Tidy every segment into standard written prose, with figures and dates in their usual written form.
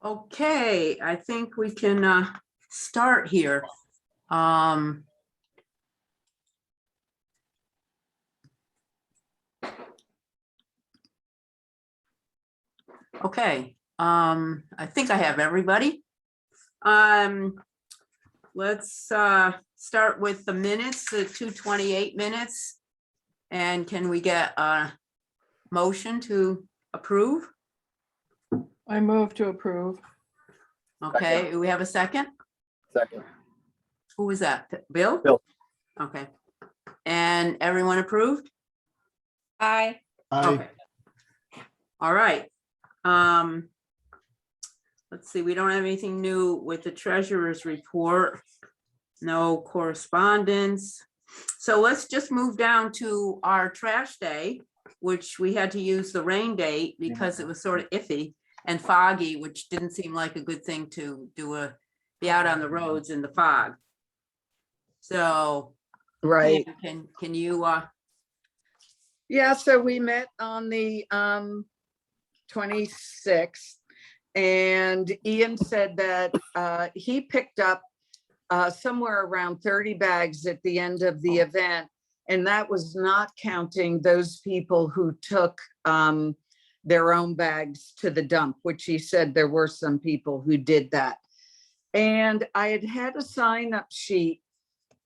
Okay, I think we can start here. Okay, I think I have everybody. Let's start with the minutes, the 228 minutes. And can we get a motion to approve? I move to approve. Okay, do we have a second? Second. Who was that? Bill? Bill. Okay. And everyone approved? Aye. Okay. All right. Let's see, we don't have anything new with the treasurer's report. No correspondence. So let's just move down to our trash day, which we had to use the rain date because it was sort of iffy and foggy, which didn't seem like a good thing to be out on the roads in the fog. So Right. can you Yeah, so we met on the 26th, and Ian said that he picked up somewhere around 30 bags at the end of the event, and that was not counting those people who took their own bags to the dump, which he said there were some people who did that. And I had a sign-up sheet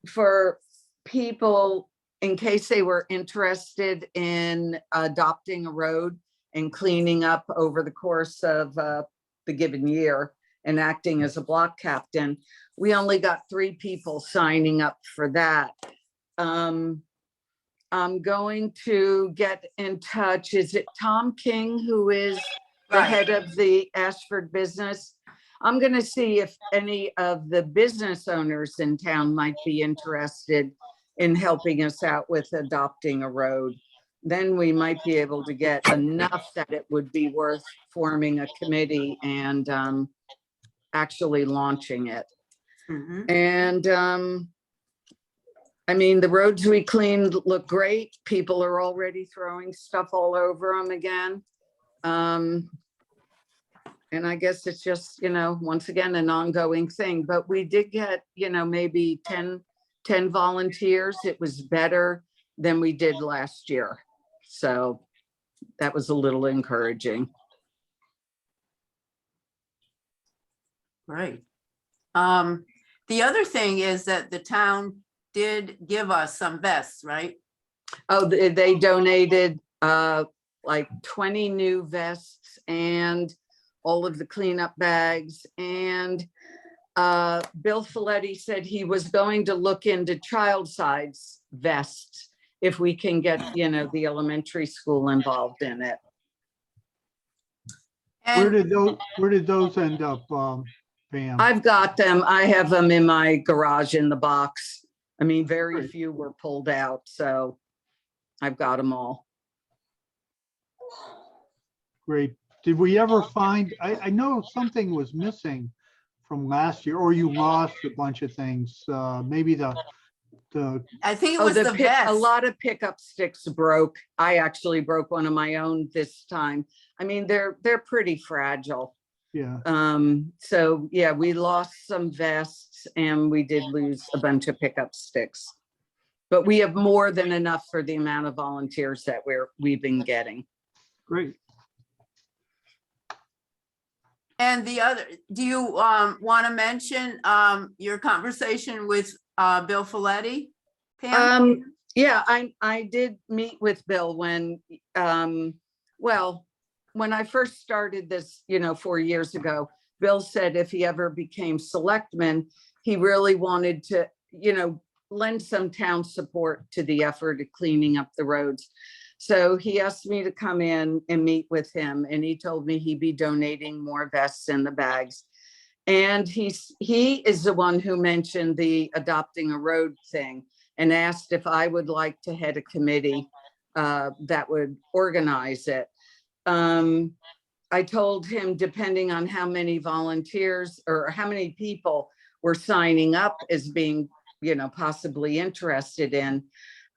for people in case they were interested in adopting a road and cleaning up over the course of the given year and acting as a block captain. We only got 3 people signing up for that. I'm going to get in touch. Is it Tom King, who is the Right. head of the Ashford business? I'm going to see if any of the business owners in town might be interested in helping us out with adopting a road. Then we might be able to get enough that it would be worth forming a committee and actually launching it. Mhm. And I mean, the roads we cleaned look great. People are already throwing stuff all over them again. And I guess it's just, once again, an ongoing thing, but we did get, maybe 10 volunteers. It was better than we did last year. So that was a little encouraging. Right. The other thing is that the town did give us some vests, right? Oh, they donated like 20 new vests and all of the cleanup bags. And Bill Folletti said he was going to look into child size vests if we can get, the elementary school involved in it. And Where did those end up, Pam? I've got them. I have them in my garage in the box. I mean, very Great. few were pulled out, so I've got them all. Great. Did we ever find, I know something was missing from last year, or you lost a bunch of things. Maybe the I think it was the A vest. lot of pickup sticks broke. I actually broke one of my own this time. I mean, they're pretty fragile. yeah, So yeah, we lost some vests and we did lose a bunch of pickup sticks. But we have more than enough for the amount of volunteers that we've been getting. great. And the other, do you want to mention your conversation with Bill Folletti? Pam? Yeah, I did meet with Bill when, when I first started this, 4 years ago. Bill said if he ever became selectman, he really wanted to, lend some town support to the effort of cleaning up the roads. So he asked me to come in and meet with him, and he told me he'd be donating more vests in the bags. And he is the one who mentioned the adopting a road thing and asked if I would like to head a committee that would organize it. I told him, depending on how many volunteers or how many people were signing up as being, possibly interested in,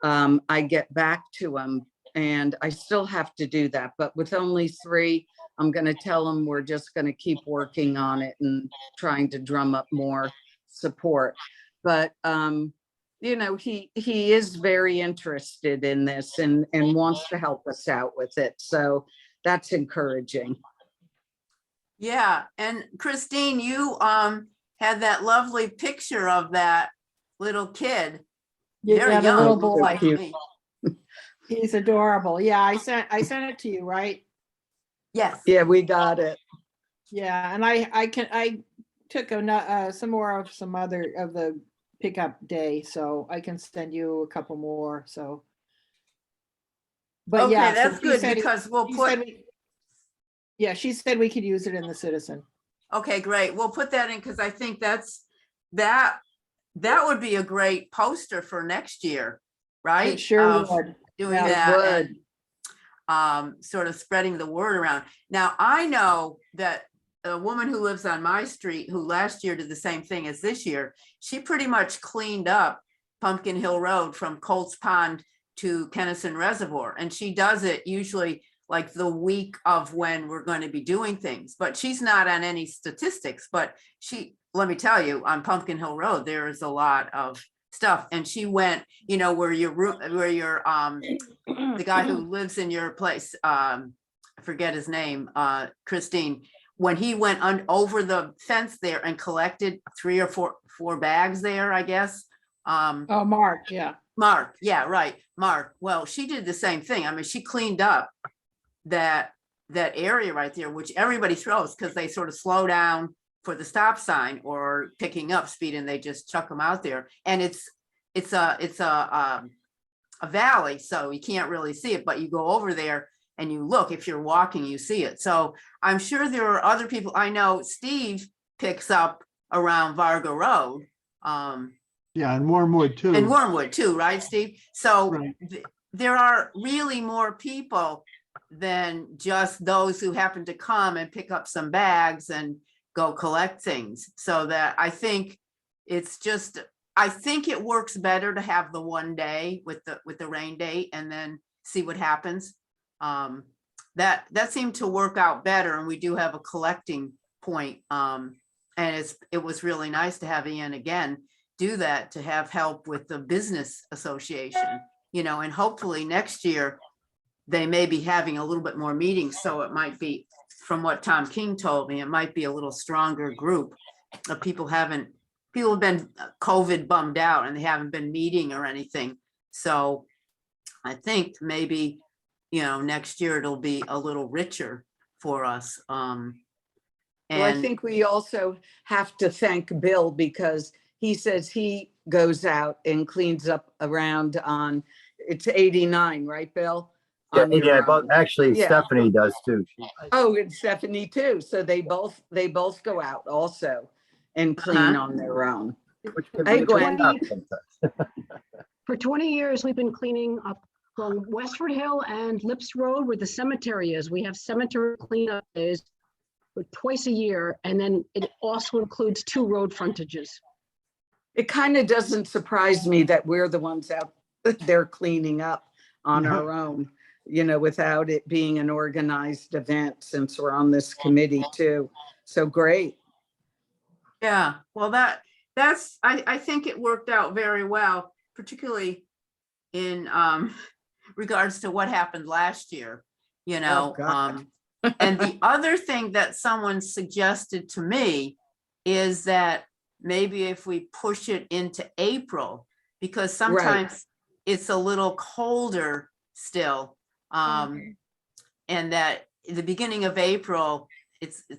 I get back to him. And I still have to do that, but with only 3, I'm going to tell him we're just going to keep working on it and trying to drum up more support. But, you know, he is very interested in this and wants to help us out with it. So that's encouraging. Yeah, and Christine, you had that lovely picture of that little kid. Very Yeah, the young, little looks boy. like Cute. me. He's adorable. Yeah, I sent it to you, right? Yes. Yeah, we got it. Yeah, and I took some more of some other of the pickup day, so I can send you a couple more, so. But Okay, yeah, so that's she good said- because we'll she put, said yeah, she said we could use it in the Citizen. okay, great. We'll put that in because I think that would be a great poster for next year, right? It sure Of would. Doing Yeah. It that would. and sort of spreading the word around. Now, I know that a woman who lives on my street, who last year did the same thing as this year, she pretty much cleaned up Pumpkin Hill Road from Colts Pond to Kennison Reservoir. And she does it usually like the week of when we're going to be doing things, but she's not on any statistics, but let me tell you, on Pumpkin Hill Road, there is a lot of stuff. And she went, you know, where your the guy who lives in your place, I forget his name, Christine, when he went over the fence there and collected 3 or 4 bags there, I guess. Oh, Mark, yeah. Mark, yeah, right, Mark. Well, she did the same thing. I mean, she cleaned up that area right there, which everybody throws because they sort of slow down for the stop sign or picking up speed and they just chuck them out there. And it's a valley, so you can't really see it, but you go over there and you look, if you're walking, you see it. So I'm sure there are other people. I know Steve picks up around Varga Road. Yeah, and Wormwood too. And Wormwood too, right, Steve? So Right. there are really more people than just those who happen to come and pick up some bags and go collect things. So that I think I think it works better to have the one day with the rain date and then see what happens. That seemed to work out better, and we do have a collecting point. And it was really nice to have Ian again do that, to have help with the business association, you know, and hopefully next year they may be having a little bit more meetings. So it might be, from what Tom King told me, it might be a little stronger group of people have been COVID bummed out and they haven't been meeting or anything. So I think maybe, you know, next year it'll be a little richer for us. Well, I think we also have to thank Bill because he says he goes out and cleans up around on, it's 89, right, Bill? Yeah, On your yeah, but own. actually Yeah. Stephanie does too. Oh, and Stephanie too. So they both go out also and clean on their own. Which can Hey, be Gwen. tough sometimes. For 20 years, we've been cleaning up from Westford Hill and Lips Road where the cemetery is. We have cemetery cleanup days twice a year, and then it also includes 2 road frontages. It kind of doesn't surprise me that we're the ones out there cleaning up on Yeah. our own, you know, without it being an organized event, since we're on this committee too. So great. Yeah, well, I think it worked out very well, particularly in regards to what happened last year, you know. God. And the other thing that someone suggested to me is that maybe if we push it into April, because sometimes it's a little colder still. And that in the beginning of April,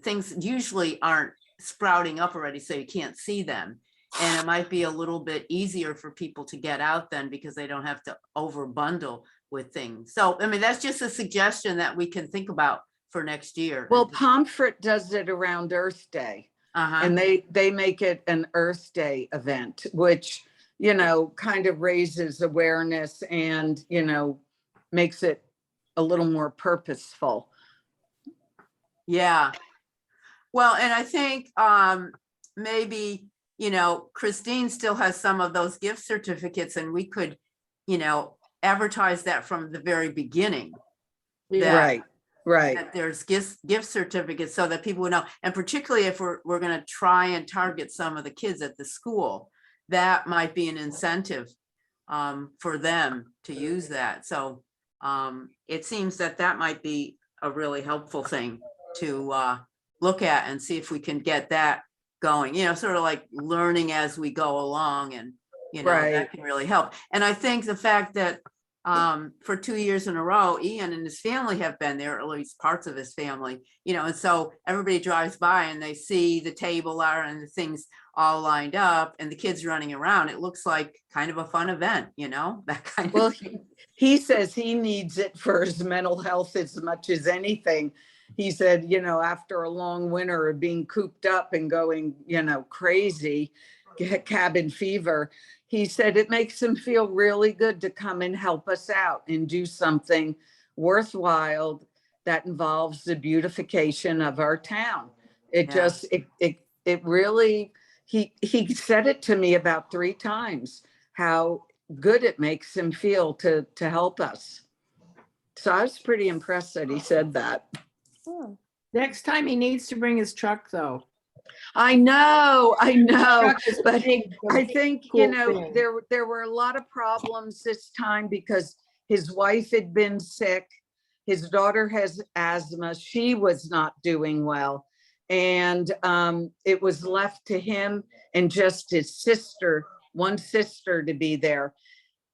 things usually aren't sprouting up already, so you can't see them. And it might be a little bit easier for people to get out then because they don't have to over bundle with things. So, I mean, that's just a suggestion that we can think about for next year. Well, Pomfret does it around Earth Day, Uh-huh. and they make it an Earth Day event, which, you know, kind of raises awareness and, you know, makes it a little more purposeful. Yeah. Well, and I think maybe, you know, Christine still has some of those gift certificates and we could, you know, advertise that from the very beginning. Yeah. That Right, Right, that there's gift certificates so that people would know. And particularly if we're gonna try and target some of the kids at the school, that might be an incentive for them to use that. So it seems that that might be a really helpful thing to look at and see if we can get that going, sort of like learning as we go along, and Right. that can really help. And I think the fact that for 2 years in a row, Ian and his family have been there, or at least parts of his family, and so everybody drives by and they see the table are and the things all lined up and the kids running around. It looks like kind of a fun event, that kind well, of thing. he says he needs it for his mental health as much as anything. He said, after a long winter of being cooped up and going, crazy, cabin fever, he said it makes him feel really good to come and help us out and do something worthwhile that involves the beautification of our town. It Yeah. just, it really, he said it to me about 3 times, how good it makes him feel to help us. So I was pretty impressed that he said that. Next time he needs to bring his truck, though. I know, Truck is but big, a I big, think, cool thing. there were a lot of problems this time because his wife had been sick. His daughter has asthma. She was not doing well. And it was left to him and just his sister, one sister, to be there.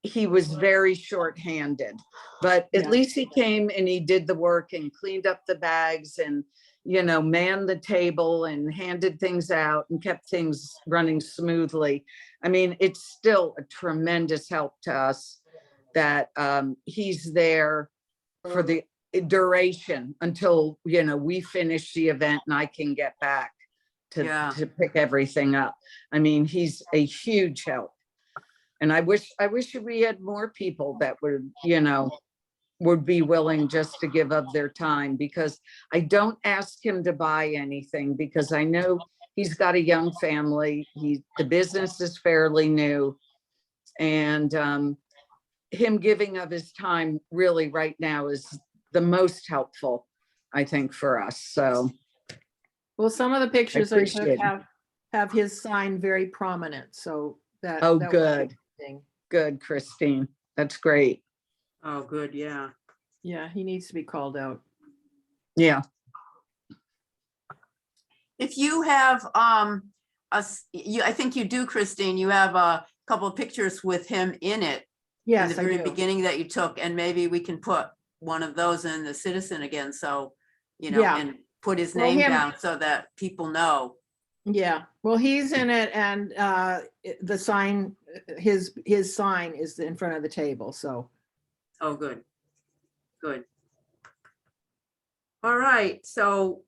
He was very shorthanded, but at Yeah. least he came and he did the work and cleaned up the bags and, manned the table and handed things out and kept things running smoothly. I mean, it's still a tremendous help to us that he's there for the duration until, we finish the event and I can get back Yeah. to pick everything up. I mean, he's a huge help. And I wish we had more people that would be willing just to give up their time, because I don't ask him to buy anything because I know he's got a young family. The business is fairly new, and him giving of his time really right now is the most helpful, I think, for us. So Well, some of the pictures I took appreciate it. have his sign very prominent, so that. Oh, that was a good. thing. Good, Christine. That's great. Oh, good. Yeah. Yeah, he needs to be called out. Yeah. If you have, I think you do, Christine, you have a couple of pictures with him in it. In Yes, the I very do. beginning that you took, and maybe we can put one of those in the Citizen again, so, Yeah. and put his Well, name him- down so that people know. Yeah, well, he's in it, and the sign, his sign is in front of the table, so. Oh, good. Good. All right, so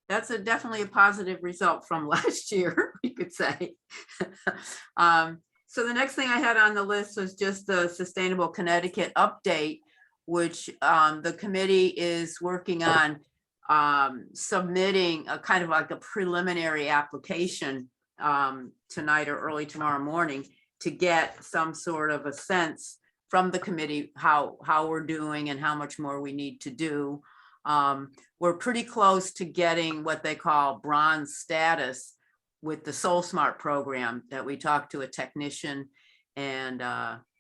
that's definitely a positive result from last year, you could say. So the next thing I had on the list was just the Sustainable Connecticut update, which the committee is working on submitting a kind of like a preliminary application tonight or early tomorrow morning to get some sort of a sense from the committee how we're doing and how much more we need to do. We're pretty close to getting what they call bronze status with the Soul Smart program that we talked to a technician, and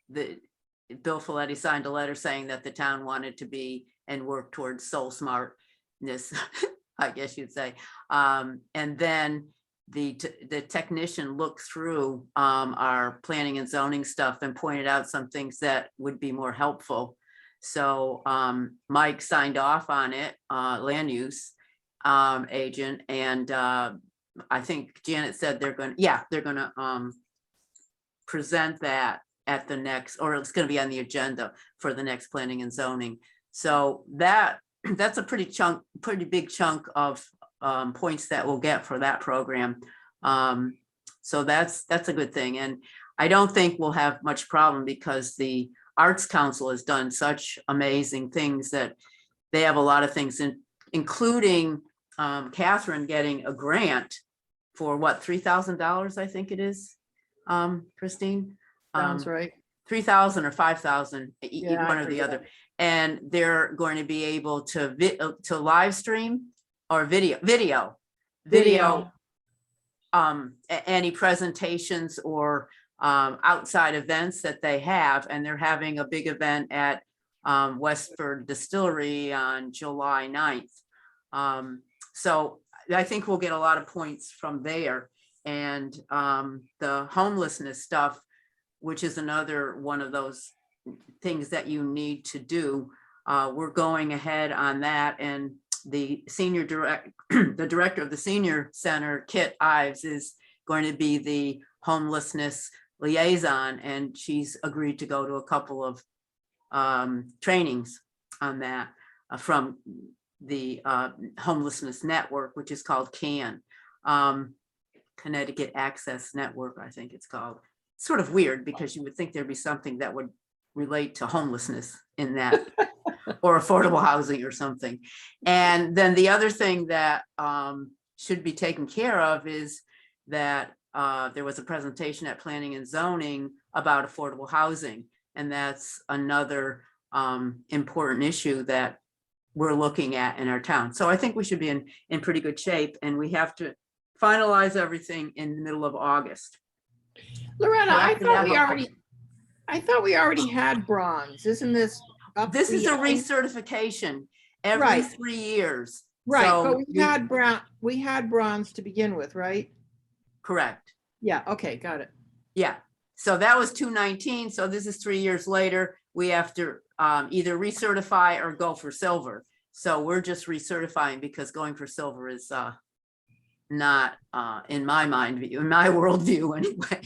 Bill Folletti signed a letter saying that the town wanted to be and work towards Soul Smartness, I guess you'd say. And then the technician looked through our planning and zoning stuff and pointed out some things that would be more helpful. So Mike signed off on it, land use agent, and I think Janet said they're going to present that at the next, or it's going to be on the agenda for the next planning and zoning. So that's a pretty big chunk of points that we'll get for that program. So that's a good thing. And I don't think we'll have much problem because the Arts Council has done such amazing things that they have a lot of things including Catherine getting a grant for what, $3,000, I think it is, Christine? Sounds right. 3,000 or 5,000, Yeah, I one or the forget. other. And they're going to be able to live stream or video any presentations or outside events that they have. And they're having a big event at Westford Distillery on July 9th. So I think we'll get a lot of points from there. And the homelessness stuff, which is another one of those things that you need to do. We're going ahead on that, and the the director of the senior center, Kit Ives, is going to be the homelessness liaison, and she's agreed to go to a couple of trainings on that from the homelessness network, which is called CAN, Connecticut Access Network, I think it's called. It's sort of weird because you would think there'd be something that would relate to homelessness in that or affordable housing or something. And then the other thing that should be taken care of is that there was a presentation at Planning and Zoning about affordable housing. And that's another important issue that we're looking at in our town. So I think we should be in pretty good shape, and we have to finalize everything in the middle of August. Loretta, So I after thought that, we we'll- already had bronze. Isn't this up? This is a the- recertification every Right. 3 years. Right, So but we had bronze to begin with, right? correct. Yeah, okay, got it. Yeah. So that was 219. So this is 3 years later. We have to either recertify or go for silver. So we're just recertifying because going for silver is not in my mind, in my worldview anyway.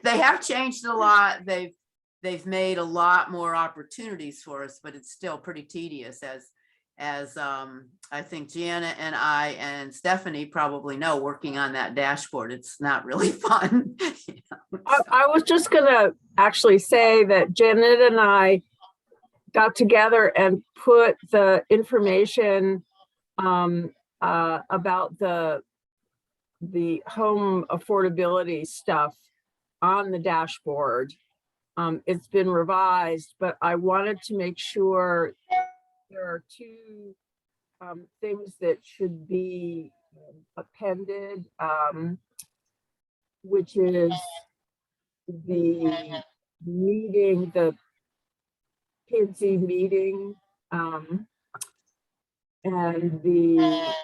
They have changed a lot. They've made a lot more opportunities for us, but it's still pretty tedious, as I think Janet and I and Stephanie probably know, working on that dashboard. It's not really fun. You know, so- I was just gonna actually say that Janet and I got together and put the information about the home affordability stuff on the dashboard. It's been revised, but I wanted to make sure there are two things that should be appended, which is the meeting, the P&Z meeting, and the,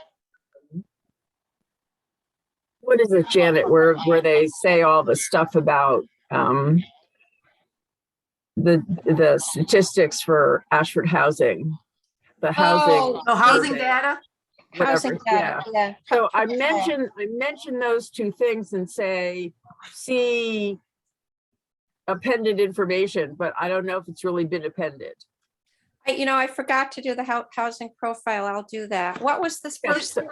what is it, Janet, where they say all the stuff about the statistics for Ashford housing, the housing. Oh, housing survey, data? whatever, Housing data, yeah. So I mentioned those two things and say, see appended information, but I don't know if it's really been appended. I forgot to do the housing profile. I'll do that. What was this Yes, first? so-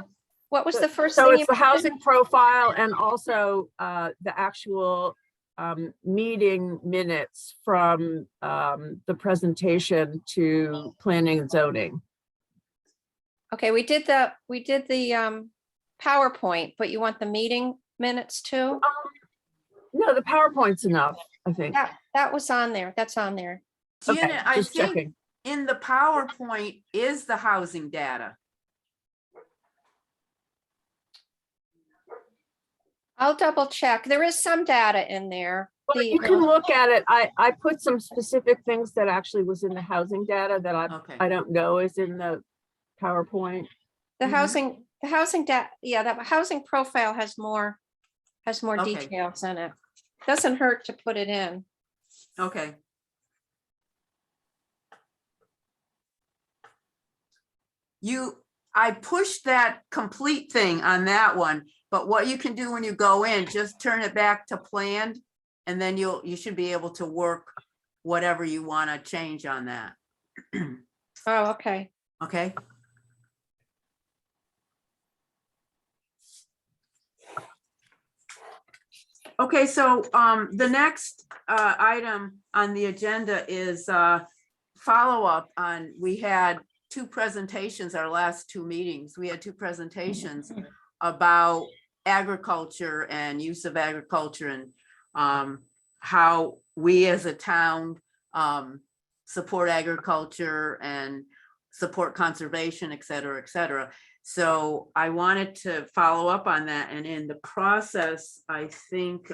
What was the first So thing? it's you the mentioned? housing profile and also the actual meeting minutes from the presentation to planning and zoning. Okay, we did the PowerPoint, but you want the meeting minutes too? No, the PowerPoint's enough, I think. That was on there. That's on there. Okay, Janet, I just think checking. in the PowerPoint is the housing data. I'll double check. There is some data in there. Well, you can look at it. I put some specific things that actually was in the housing data that Okay. I don't know is in the PowerPoint. The Mhm. housing data, yeah, that housing profile has more Okay. details in it. Doesn't hurt to put it in. Okay. I pushed that complete thing on that one, but what you can do when you go in, just turn it back to planned, and then you should be able to work whatever you want to change on that. Oh, okay. Okay. Okay, so the next item on the agenda is follow-up on, we had two presentations, our last two meetings, we had two presentations about agriculture and use of agriculture and how we as a town support agriculture and support conservation, et cetera, et cetera. So I wanted to follow up on that. And in the process, I think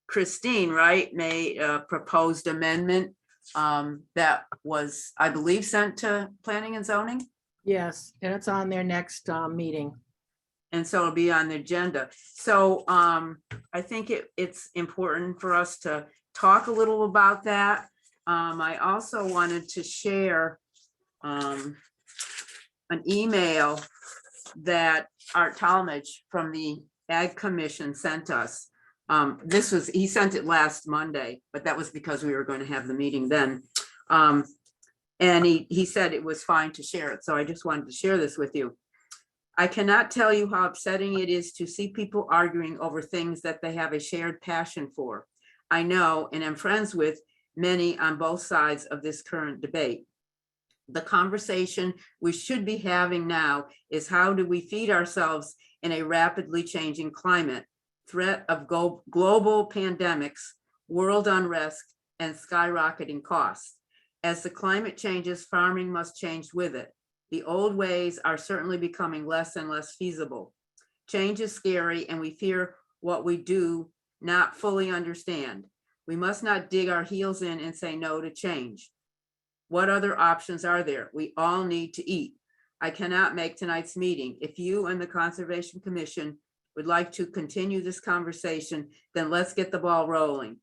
Christine, right, made a proposed amendment that was, I believe, sent to planning and zoning. Yes, and it's on their next meeting. And so it'll be on the agenda. So I think it's important for us to talk a little about that. I also wanted to share an email that Art Talmadge from the Ag Commission sent us. He sent it last Monday, but that was because we were going to have the meeting then. And he said it was fine to share it. So I just wanted to share this with you. I cannot tell you how upsetting it is to see people arguing over things that they have a shared passion for. I know and am friends with many on both sides of this current debate. The conversation we should be having now is how do we feed ourselves in a rapidly changing climate, threat of global pandemics, world unrest, and skyrocketing costs. As the climate changes, farming must change with it. The old ways are certainly becoming less and less feasible. Change is scary, and we fear what we do not fully understand. We must not dig our heels in and say no to change. What other options are there? We all need to eat. I cannot make tonight's meeting. If you and the Conservation Commission would like to continue this conversation, then let's get the ball rolling.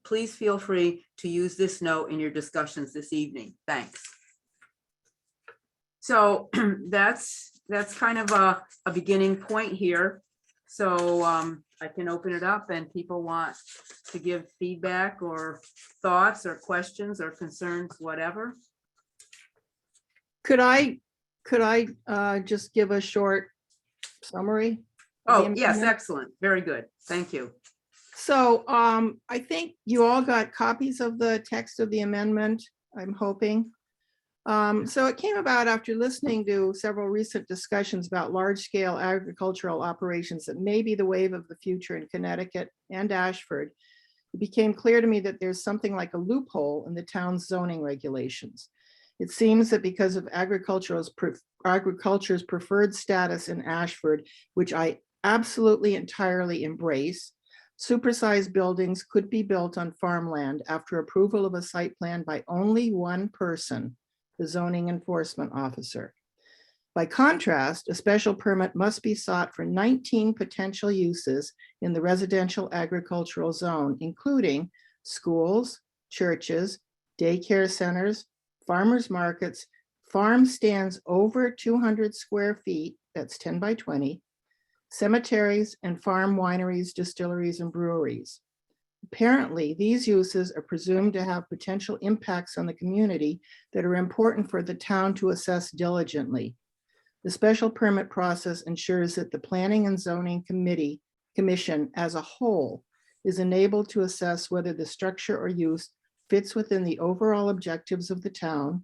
Please feel free to use this note in your discussions this evening. Thanks. So that's kind of a beginning point here. So I can open it up and people want to give feedback or thoughts or questions or concerns, whatever. Could I just give a short summary? of the Oh, yes, amendment? excellent. Very good. Thank you. So I think you all got copies of the text of the amendment, I'm hoping. So it came about after listening to several recent discussions about large-scale agricultural operations that may be the wave of the future in Connecticut and Ashford. It became clear to me that there's something like a loophole in the town's zoning regulations. It seems that because of agriculture's preferred status in Ashford, which I absolutely entirely embrace, supersized buildings could be built on farmland after approval of a site plan by only one person, the zoning enforcement officer. By contrast, a special permit must be sought for 19 potential uses in the residential agricultural zone, including schools, churches, daycare centers, farmers markets, farm stands over 200 square feet, that's 10 by 20, cemeteries, and farm wineries, distilleries, and breweries. Apparently, these uses are presumed to have potential impacts on the community that are important for the town to assess diligently. The special permit process ensures that the Planning and Zoning Commission as a whole is enabled to assess whether the structure or use fits within the overall objectives of the town,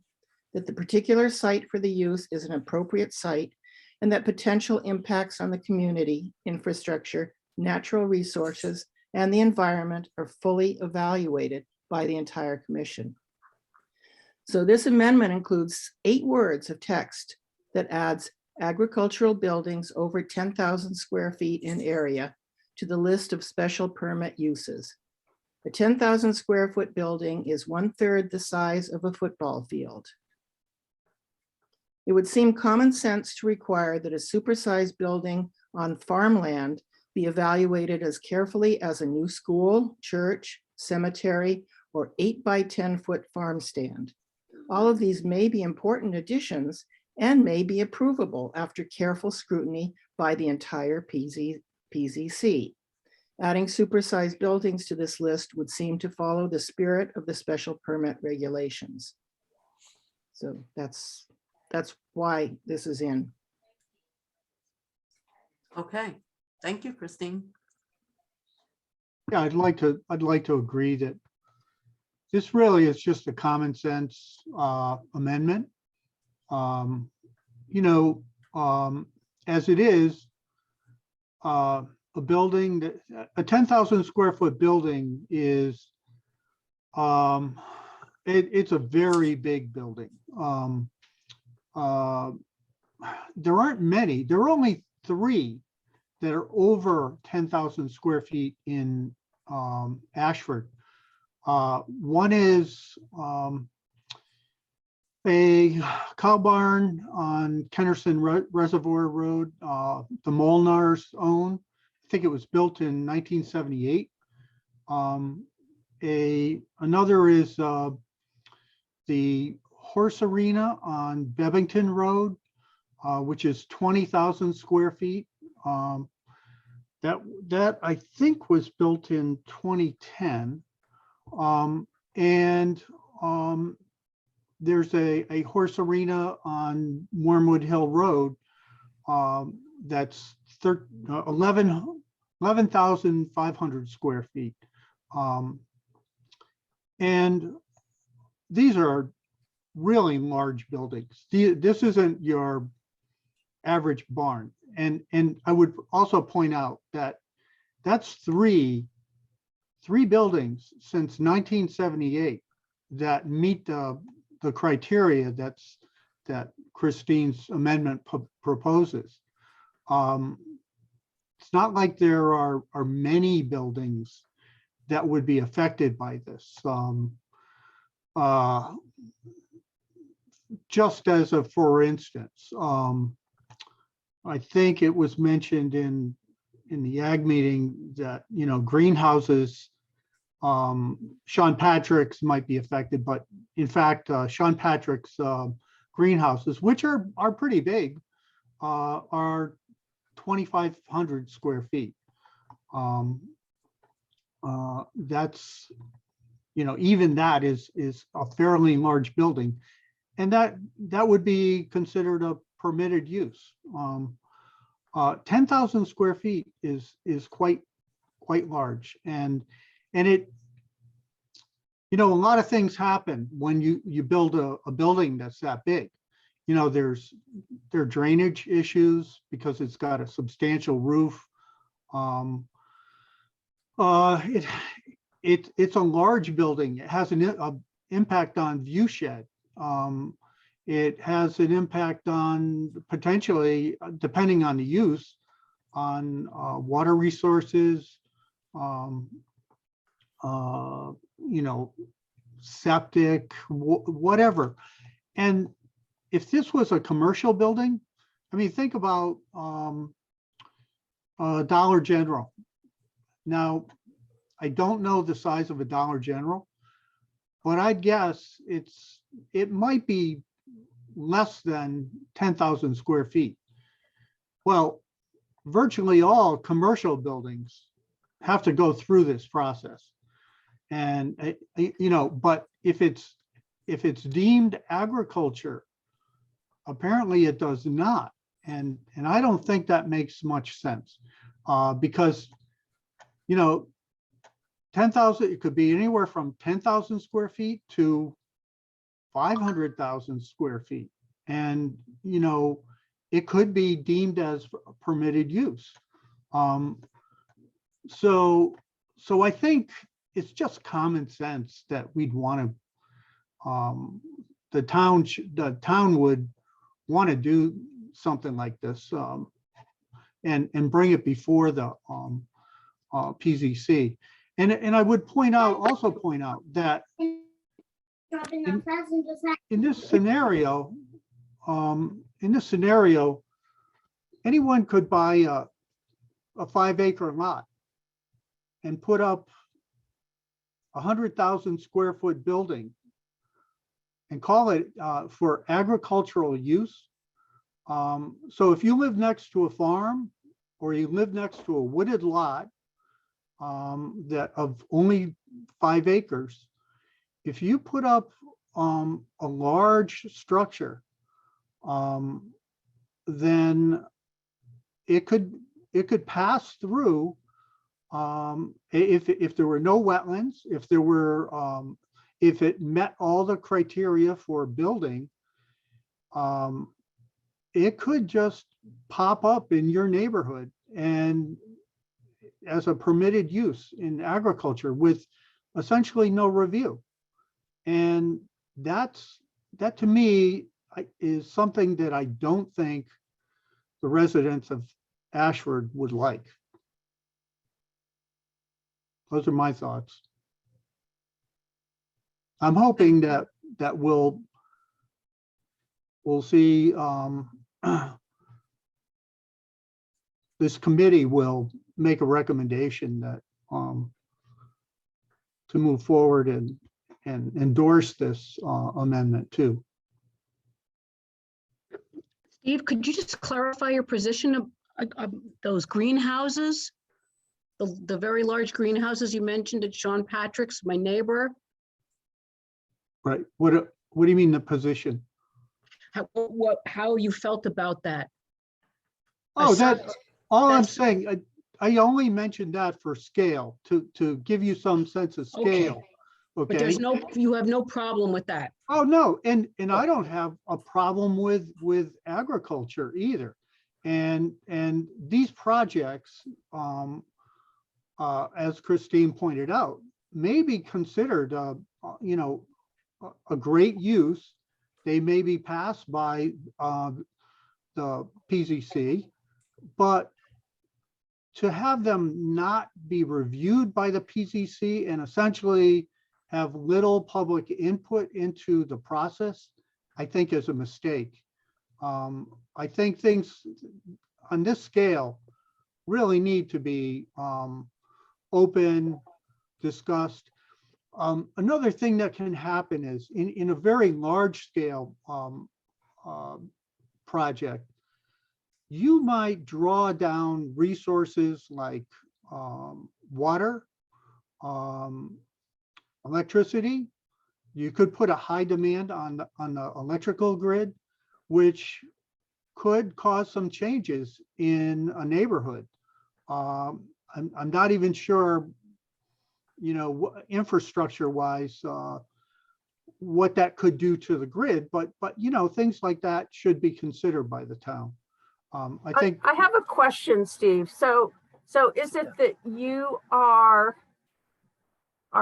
that the particular site for the use is an appropriate site, and that potential impacts on the community, infrastructure, natural resources, and the environment are fully evaluated by the entire commission. So this amendment includes 8 words of text that adds agricultural buildings over 10,000 square feet in area to the list of special permit uses. A 10,000 square foot building is 1/3 the size of a football field. It would seem common sense to require that a supersized building on farmland be evaluated as carefully as a new school, church, cemetery, or 8 by 10 foot farm stand. All of these may be important additions and may be approvable after careful scrutiny by the entire PZC. Adding supersized buildings to this list would seem to follow the spirit of the special permit regulations. So that's why this is in. Okay. Thank you, Christine. Yeah, I'd like to agree that this really is just a common sense amendment. As it is, a building that, a 10,000 square foot building is, it's a very big building. There aren't many, there are only 3 that are over 10,000 square feet in Ashford. One is a cow barn on Kennerson Reservoir Road, the Molnars own. I think it was built in 1978. Another is the horse arena on Bevington Road, which is 20,000 square feet. That I think was built in 2010. There's a horse arena on Wormwood Hill Road that's 11,500 square feet. And these are really large buildings. This isn't your average barn. And I would also point out that that's three buildings since 1978 that meet the criteria that Christine's amendment proposes. It's not like there are many buildings that would be affected by this. Just as a for instance, I think it was mentioned in the ag meeting that, you know, greenhouses, Sean Patrick's might be affected, but in fact, Sean Patrick's greenhouses, which are pretty big, are 2,500 square feet. That's, you know, even that is a fairly large building, and that would be considered a permitted use. 10,000 square feet is quite large, and it, you know, a lot of things happen when you build a building that's that big. You know, there are drainage issues because it's got a substantial roof. It's a large building. It has an impact on view shed. It has an impact on, potentially, depending on the use, on water resources, you know, septic, whatever. And if this was a commercial building, I mean, think about Dollar General. Now, I don't know the size of a Dollar General, but I'd guess it might be less than 10,000 square feet. Well, virtually all commercial buildings have to go through this process. And, you know, but if it's deemed agriculture, apparently it does not. And I don't think that makes much sense, because, you know, 10,000, it could be anywhere from 10,000 square feet to 500,000 square feet. And, you know, it could be deemed as permitted use. So I think it's just common sense that we'd want to, the town would want to do something like this, and bring it before the PZC. And I would also point out that in this scenario, anyone could buy a 5-acre lot and put up 100,000 square foot building and call it for agricultural use. So if you live next to a farm, or you live next to a wooded lot that of only 5 acres, if you put up a large structure, then it could pass through, if there were no wetlands, if it met all the criteria for building, it could just pop up in your neighborhood, and as a permitted use in agriculture with essentially no review. And that to me is something that I don't think the residents of Ashford would like. Those are my thoughts. I'm hoping that we'll see this committee will make a recommendation that to move forward and endorse this amendment too. Steve, could you just clarify your position of those greenhouses? The very large greenhouses you mentioned at Sean Patrick's, my neighbor? Right. What do you mean the position? How you felt about that? Oh, Aside- all I'm that's- saying, I only mentioned that for scale, to give you some sense of scale. But Okay. there's you have no problem with that? Oh, no, and I don't have a problem with agriculture either. And these projects, as Christine pointed out, may be considered, you know, a great use. They may be passed by the PZC, but to have them not be reviewed by the PZC and essentially have little public input into the process, I think is a mistake. I think things on this scale really need to be open, discussed. Another thing that can happen is in a very large scale project, you might draw down resources like water, electricity. You could put a high demand on the electrical grid, which could cause some changes in a neighborhood. I'm not even sure, you know, infrastructure wise, what that could do to the grid, but you know, things like that should be considered by the town. I think I have a question, Steve. So is it that you are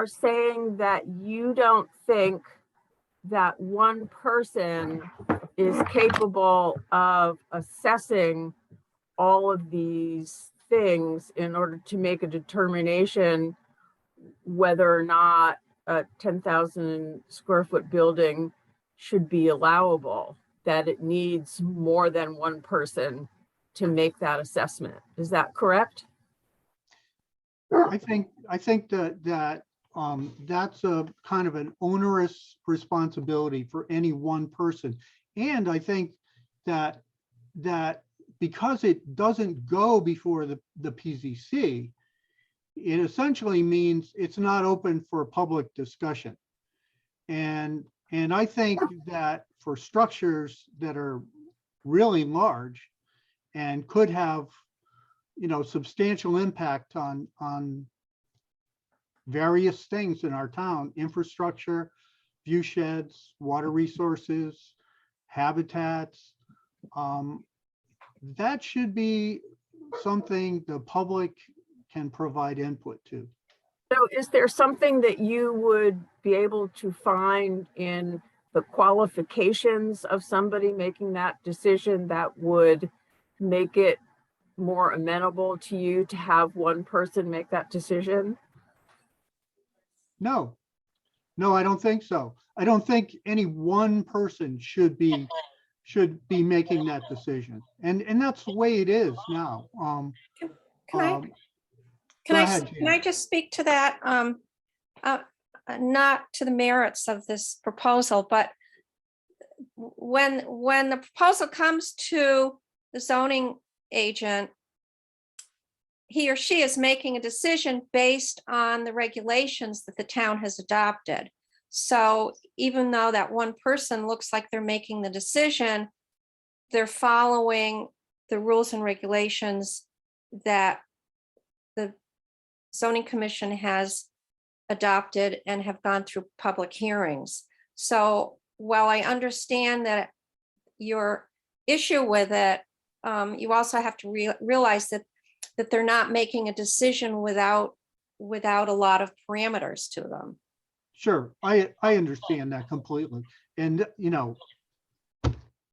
saying that you don't think that one person is capable of assessing all of these things in order to make a determination whether or not a 10,000 square foot building should be allowable, that it needs more than one person to make that assessment? Is that correct? I think that that's a kind of an onerous responsibility for any one person. And I think that because it doesn't go before the PZC, it essentially means it's not open for public discussion. And I think that for structures that are really large and could have, you know, substantial impact on various things in our town, infrastructure, view sheds, water resources, habitats, that should be something the public can provide input to. So is there something that you would be able to find in the qualifications of somebody making that decision that would make it more amenable to you to have one person make that decision? No, I don't think so. I don't think any one person should be making that decision. And that's the way it is now. Can Go I, ahead, can I just speak to that? Not to the merits of this proposal, but when the proposal comes to the zoning agent, he or she is making a decision based on the regulations that the town has adopted. So even though that one person looks like they're making the decision, they're following the rules and regulations that the zoning commission has adopted and have gone through public hearings. So while I understand that your issue with it, you also have to realize that that they're not making a decision without a lot of parameters to them. Sure, I understand that completely. And,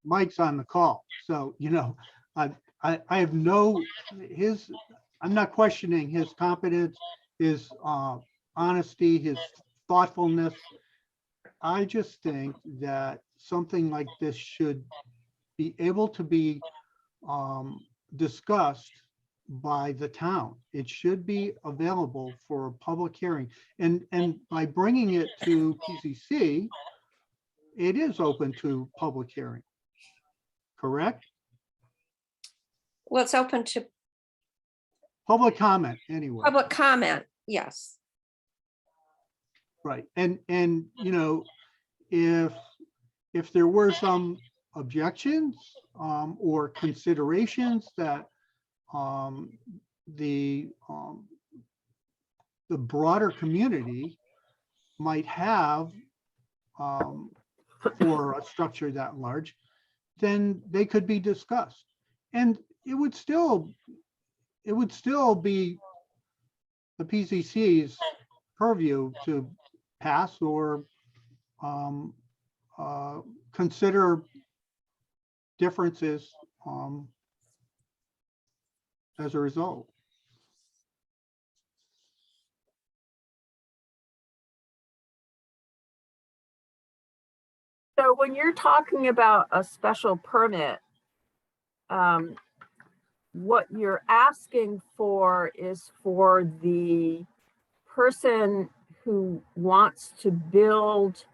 Mike's on the call, so, I have I'm not questioning his competence, his honesty, his thoughtfulness. I just think that something like this should be able to be discussed by the town. It should be available for a public hearing. And by bringing it to PCC, it is open to public hearing. Correct? Well, it's open to Public comment, anyway. public comment, yes. Right. And if there were some objections or considerations that the broader community might have for a structure that large, then they could be discussed. And it would still be the PCC's purview to pass or consider differences as a result. So when you're talking about a special permit, what you're asking for is for the person who wants to build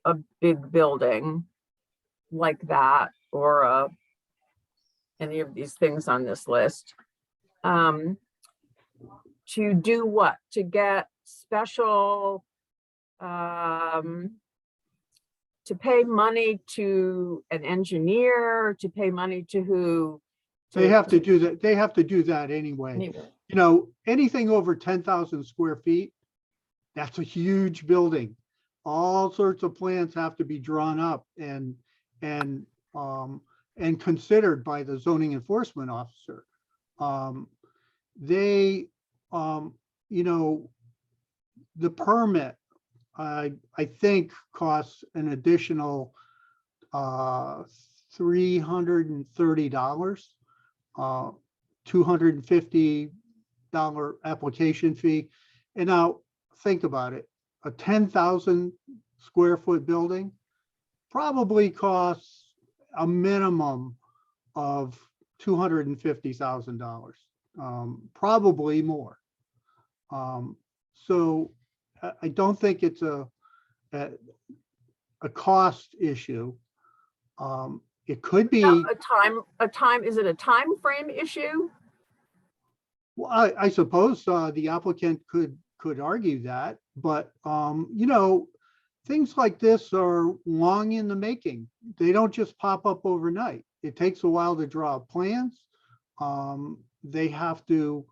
a big building like that, or any of these things on this list, to do what? To get special, to pay money to an engineer, to pay money to who? They have to do that. They have to do that anyway. Anything over 10,000 square feet, that's a huge building. All sorts of plans have to be drawn up and considered by the zoning enforcement officer. The permit, I think, costs an additional $330, $250 application fee. And now think about it, a 10,000 square foot building probably costs a minimum of $250,000, probably more. So I don't think it's a cost issue. It could be is it a time frame issue? Well, I suppose the applicant could argue that, but things like this are long in the making. They don't just pop up overnight. It takes a while to draw up plans. They have to,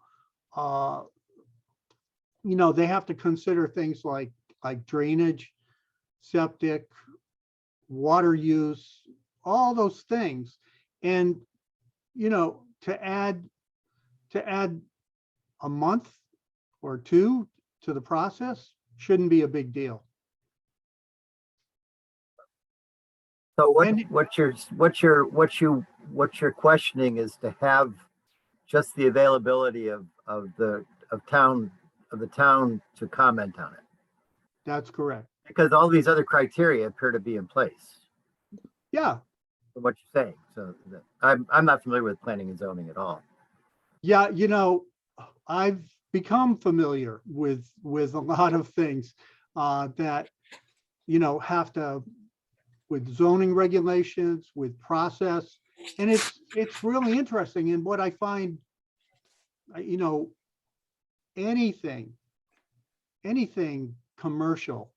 they have to consider things like drainage, septic, water use, all those things. And, to add a month or two to the process shouldn't be a big deal. So And- what you're questioning is to have just the availability of the town to comment on it, That's correct. because all these other criteria appear to be in place Yeah. from what you're saying. So I'm not familiar with planning and zoning at all. Yeah. I've become familiar with a lot of things that, have to, with zoning regulations, with process. And it's really interesting. And what I find, anything commercial,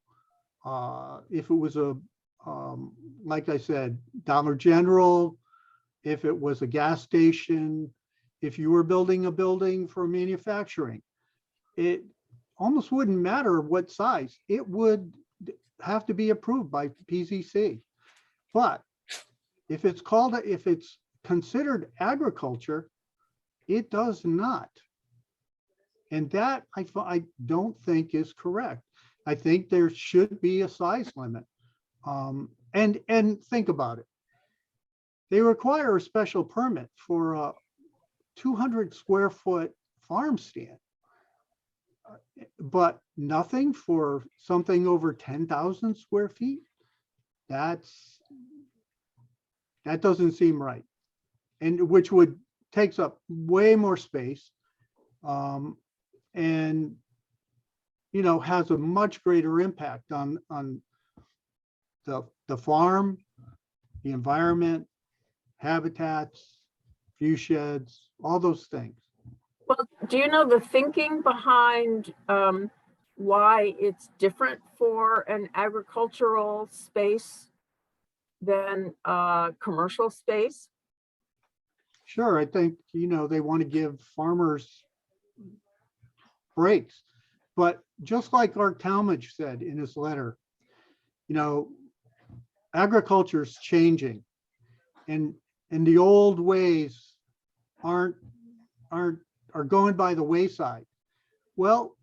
if it was like I said, Dollar General, if it was a gas station, if you were building a building for manufacturing, it almost wouldn't matter what size. It would have to be approved by PCC. But if it's considered agriculture, It does not. And that I don't think is correct. I think there should be a size limit. And think about it. They require a special permit for a 200 square foot farm stand, but nothing for something over 10,000 square feet. That doesn't seem right. And which takes up way more space. And, you know, has a much greater impact on the farm, the environment, habitats, view sheds, all those things. Well, do you know the thinking behind why it's different for an agricultural space than a commercial space? Sure, I think, you know, they want to give farmers breaks. But just like Art Talmadge said in his letter, you know, agriculture is changing, and the old ways are going by the wayside. Well,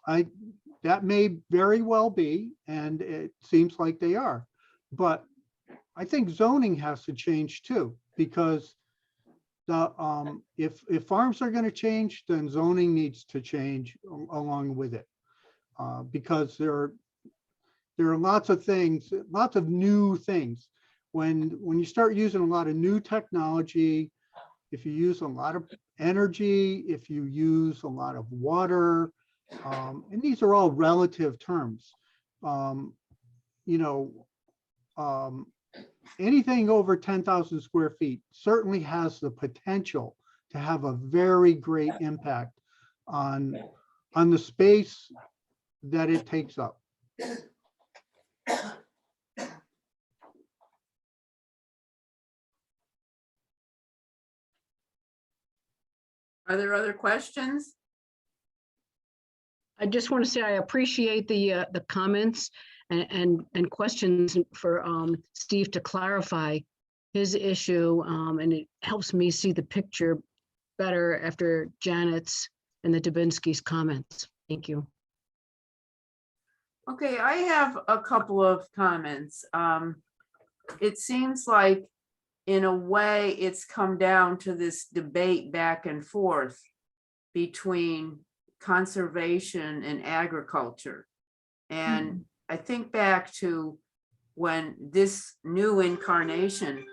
that may very well be, and it seems like they are. But I think zoning has to change too, because if farms are going to change, then zoning needs to change along with it, because there are lots of things, lots of new things. When you start using a lot of new technology, if you use a lot of energy, if you use a lot of water, and these are all relative terms, you know, anything over 10,000 square feet certainly has the potential to have a very great impact on the space that it takes up. Are there other questions? I just want to say I appreciate the comments and questions for Steve to clarify his issue, and it helps me see the picture better after Janet's and the Dubinsky's comments. Thank you. Okay, I have a couple of comments. It seems like, in a way, it's come down to this debate back and forth between conservation and agriculture. And I think back to when this new incarnation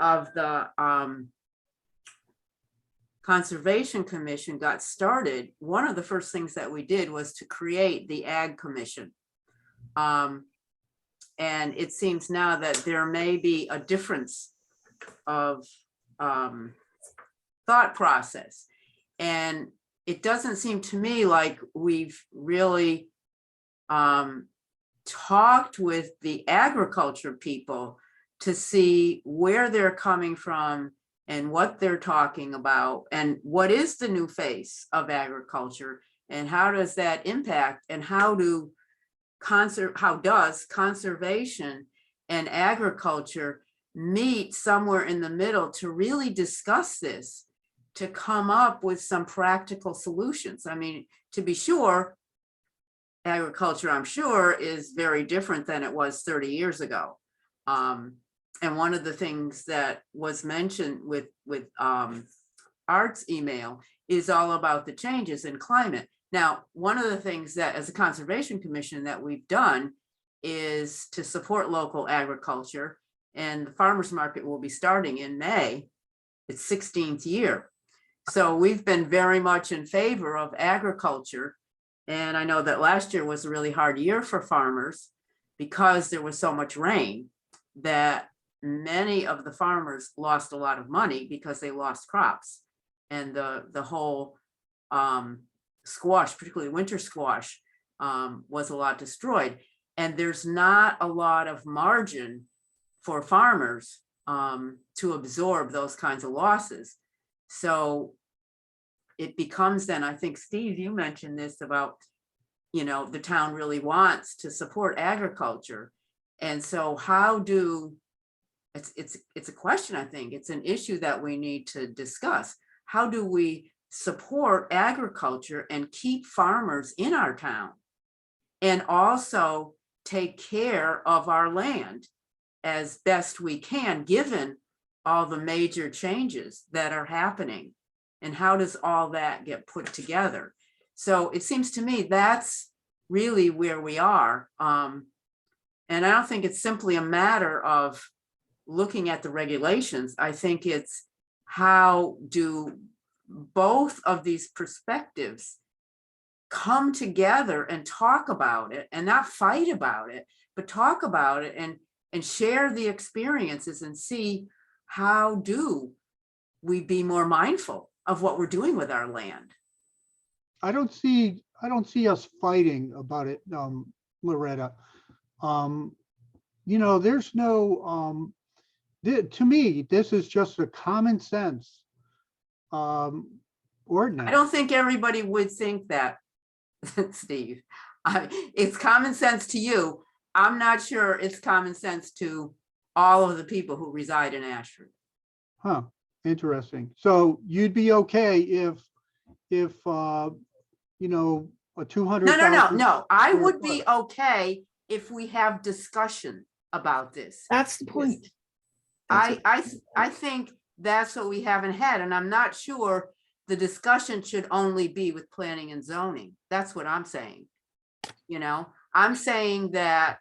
of the Conservation Commission got started. One of the first things that we did was to create the Ag Commission. And it seems now that there may be a difference of thought process. And it doesn't seem to me like we've really talked with the agriculture people to see where they're coming from and what they're talking about and what is the new face of agriculture and how does that impact, and how does conservation and agriculture meet somewhere in the middle to really discuss this, to come up with some practical solutions. I mean, to be sure, agriculture, I'm sure, is very different than it was 30 years ago. And one of the things that was mentioned with Art's email is all about the changes in climate. Now, one of the things that as a Conservation Commission that we've done is to support local agriculture, and the farmers market will be starting in May, its 16th year. So we've been very much in favor of agriculture. And I know that last year was a really hard year for farmers because there was so much rain that many of the farmers lost a lot of money because they lost crops. And the whole squash, particularly winter squash, was a lot destroyed. And there's not a lot of margin for farmers to absorb those kinds of losses. So it becomes then, I think, Steve, you mentioned this about, you know, the town really wants to support agriculture. And so how do, it's a question, I think, it's an issue that we need to discuss. how do we support agriculture and keep farmers in our town? And also take care of our land as best we can, given all the major changes that are happening. And how does all that get put together? So it seems to me that's really where we are. And I don't think it's simply a matter of looking at the regulations. I think it's how do both of these perspectives come together and talk about it, and not fight about it, but talk about it and share the experiences and see how do we be more mindful of what we're doing with our land. I don't see us fighting about it, Loretta. There's no, to me, this is just a common sense ordinance. I don't think everybody would think that, Steve. It's common sense to you. I'm not sure it's common sense to all of the people who reside in Ashford. Huh, interesting. So you'd be okay if a 200. No. I would be okay if we have discussion about this. That's the point. I think that's what we haven't had, and I'm not sure the discussion should only be with planning and zoning. That's what I'm saying. I'm saying that,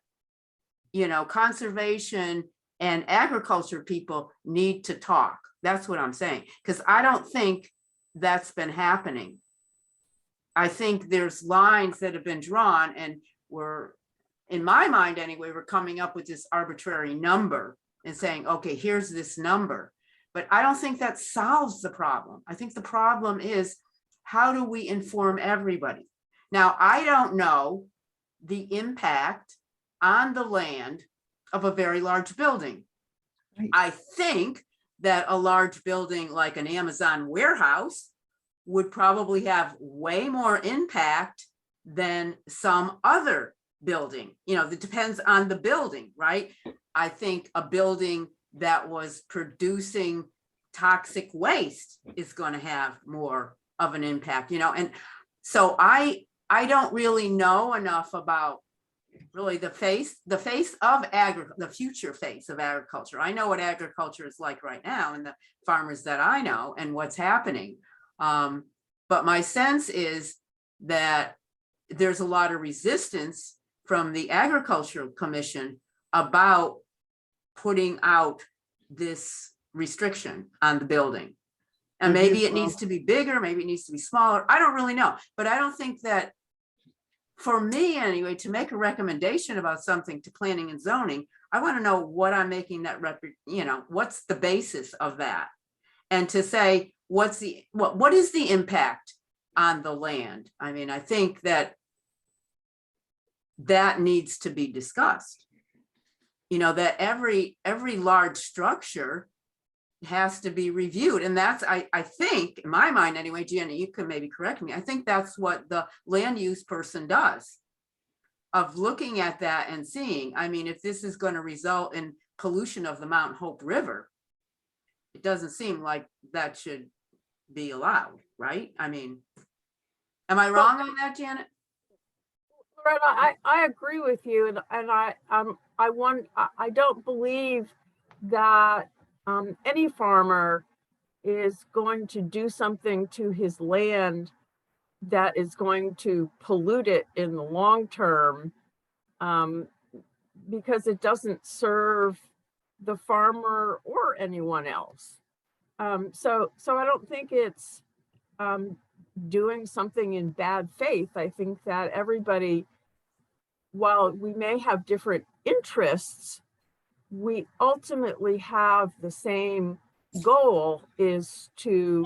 conservation and agriculture people need to talk. That's what I'm saying, because I don't think that's been happening. I think there's lines that have been drawn, and in my mind anyway, we're coming up with this arbitrary number and saying, okay, here's this number. But I don't think that solves the problem. I think the problem is, how do we inform everybody? Now, I don't know the impact on the land of a very large building. Right. I think that a large building like an Amazon warehouse would probably have way more impact than some other building. It depends on the building, right? I think a building that was producing toxic waste is going to have more of an impact, and so I don't really know enough about really the future face of agriculture. I know what agriculture is like right now and the farmers that I know and what's happening. But my sense is that there's a lot of resistance from the Agricultural Commission about putting out this restriction on the building. And maybe it needs to be bigger, maybe it needs to be smaller. I don't really know. But I don't think that, for me anyway, to make a recommendation about something to planning and zoning, I want to know what I'm making that what's the basis of that? And to say, what is the impact on the land? I mean, I think that needs to be discussed. That every large structure has to be reviewed. And that's, I think, in my mind anyway, Gianna, you could maybe correct me, I think that's what the land use person does, of looking at that and seeing, I mean, if this is going to result in pollution of the Mount Hope River, it doesn't seem like that should be allowed, right? I mean, am I wrong on that, Janet? Loretta, I agree with you, and I don't believe that any farmer is going to do something to his land that is going to pollute it in the long term, because it doesn't serve the farmer or anyone else. So I don't think it's doing something in bad faith. I think that everybody, while we may have different interests, we ultimately have the same goal, is to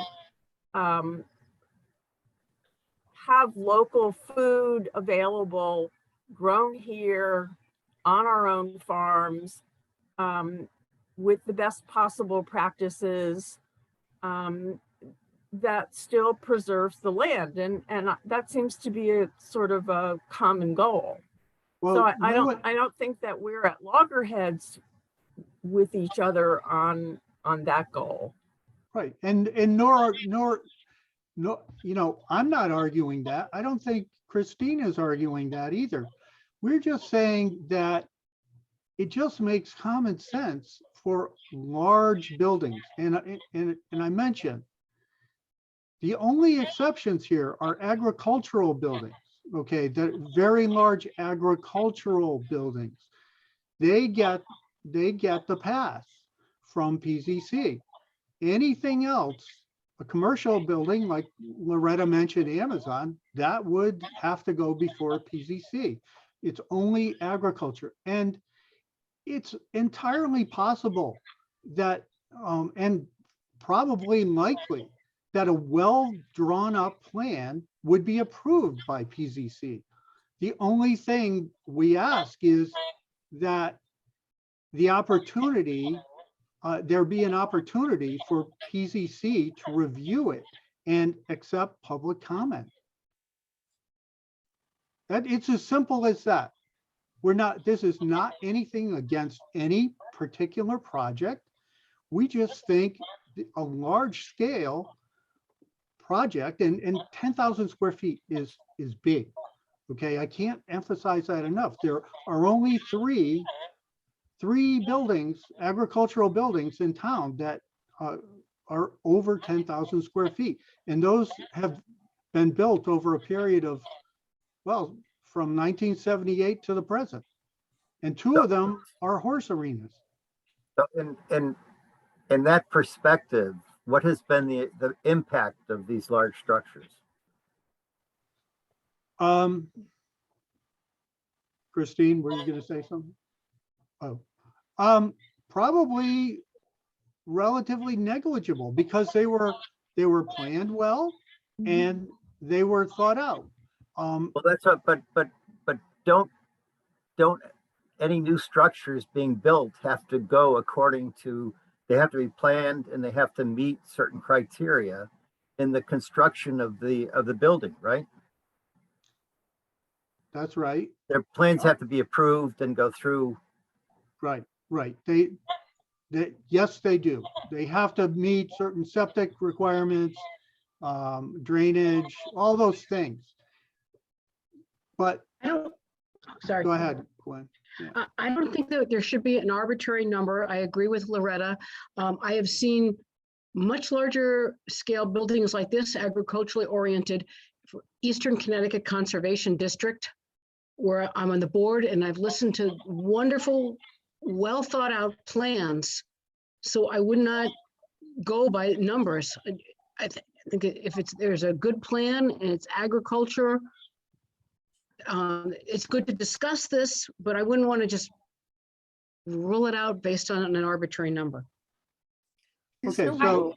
have local food available, grown here on our own farms, with the best possible practices, that still preserves the land. And that seems to be a sort of a common goal. Well, So I don't think that we're at loggerheads with each other on that goal. Right. And nor, no, you know, I'm not arguing that. I don't think Christine is arguing that either. We're just saying that it just makes common sense for large buildings. And I mentioned the only exceptions here are agricultural buildings. Okay, the very large agricultural buildings. They get the pass from PZC. Anything else, a commercial building like Loretta mentioned, Amazon, that would have to go before PZC. It's only agriculture. And it's entirely possible that, and probably likely, that a well drawn up plan would be approved by PZC. The only thing we ask is that the opportunity, there be an opportunity for PZC to review it and accept public comment. That it's as simple as that. This is not anything against any particular project. We just think a large scale project and 10,000 square feet is big. Okay, I can't emphasize that enough. There are only three buildings, agricultural buildings in town that are over 10,000 square feet. And those have been built over a period of, well, from 1978 to the present. And two of them are horse arenas. So in that perspective, what has been the impact of these large structures? Christine, were you going to say something? Oh, probably relatively negligible because they were planned well and they were thought out. Well, that's what, but don't any new structures being built have to go according to, they have to be planned and they have to meet certain criteria in the construction of the building, right? That's right. Their plans have to be approved and go through. Right. They yes, they do. They have to meet certain septic requirements, drainage, all those things. But Sorry. go ahead, Gwen. I don't think that there should be an arbitrary number. I agree with Loretta. I have seen much larger scale buildings like this, agriculturally oriented, for Eastern Connecticut Conservation District, where I'm on the board, and I've listened to wonderful, well thought out plans. So I would not go by numbers. I think if there's a good plan and it's agriculture, it's good to discuss this, but I wouldn't want to just rule it out based on an arbitrary number. Okay, so go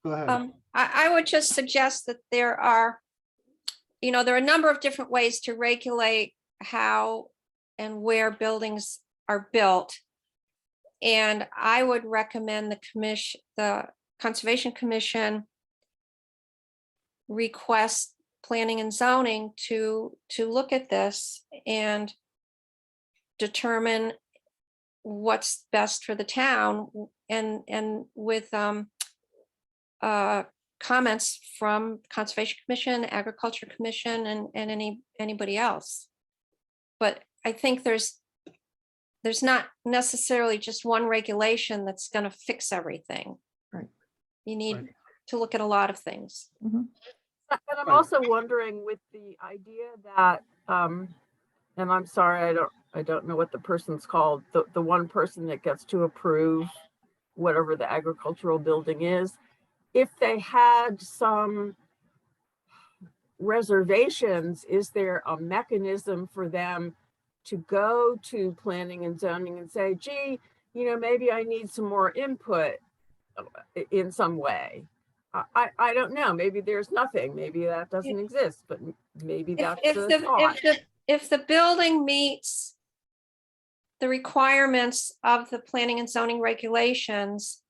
ahead. I would just suggest that there are a number of different ways to regulate how and where buildings are built. And I would recommend the Conservation Commission request planning and zoning to look at this and determine what's best for the town and with comments from Conservation Commission, Agriculture Commission, and anybody else. But I think there's not necessarily just one regulation that's going to fix everything. Right. You need Right. to look at a lot of things. And I'm Right. also wondering with the idea that, and I'm sorry, I don't know what the person's called, the one person that gets to approve whatever the agricultural building is, if they had some reservations, is there a mechanism for them to go to planning and zoning and say, gee, maybe I need some more input in some way? I don't know. Maybe there's nothing. Maybe that doesn't exist, but maybe that's the thought. If the building meets the requirements of the planning and zoning regulations,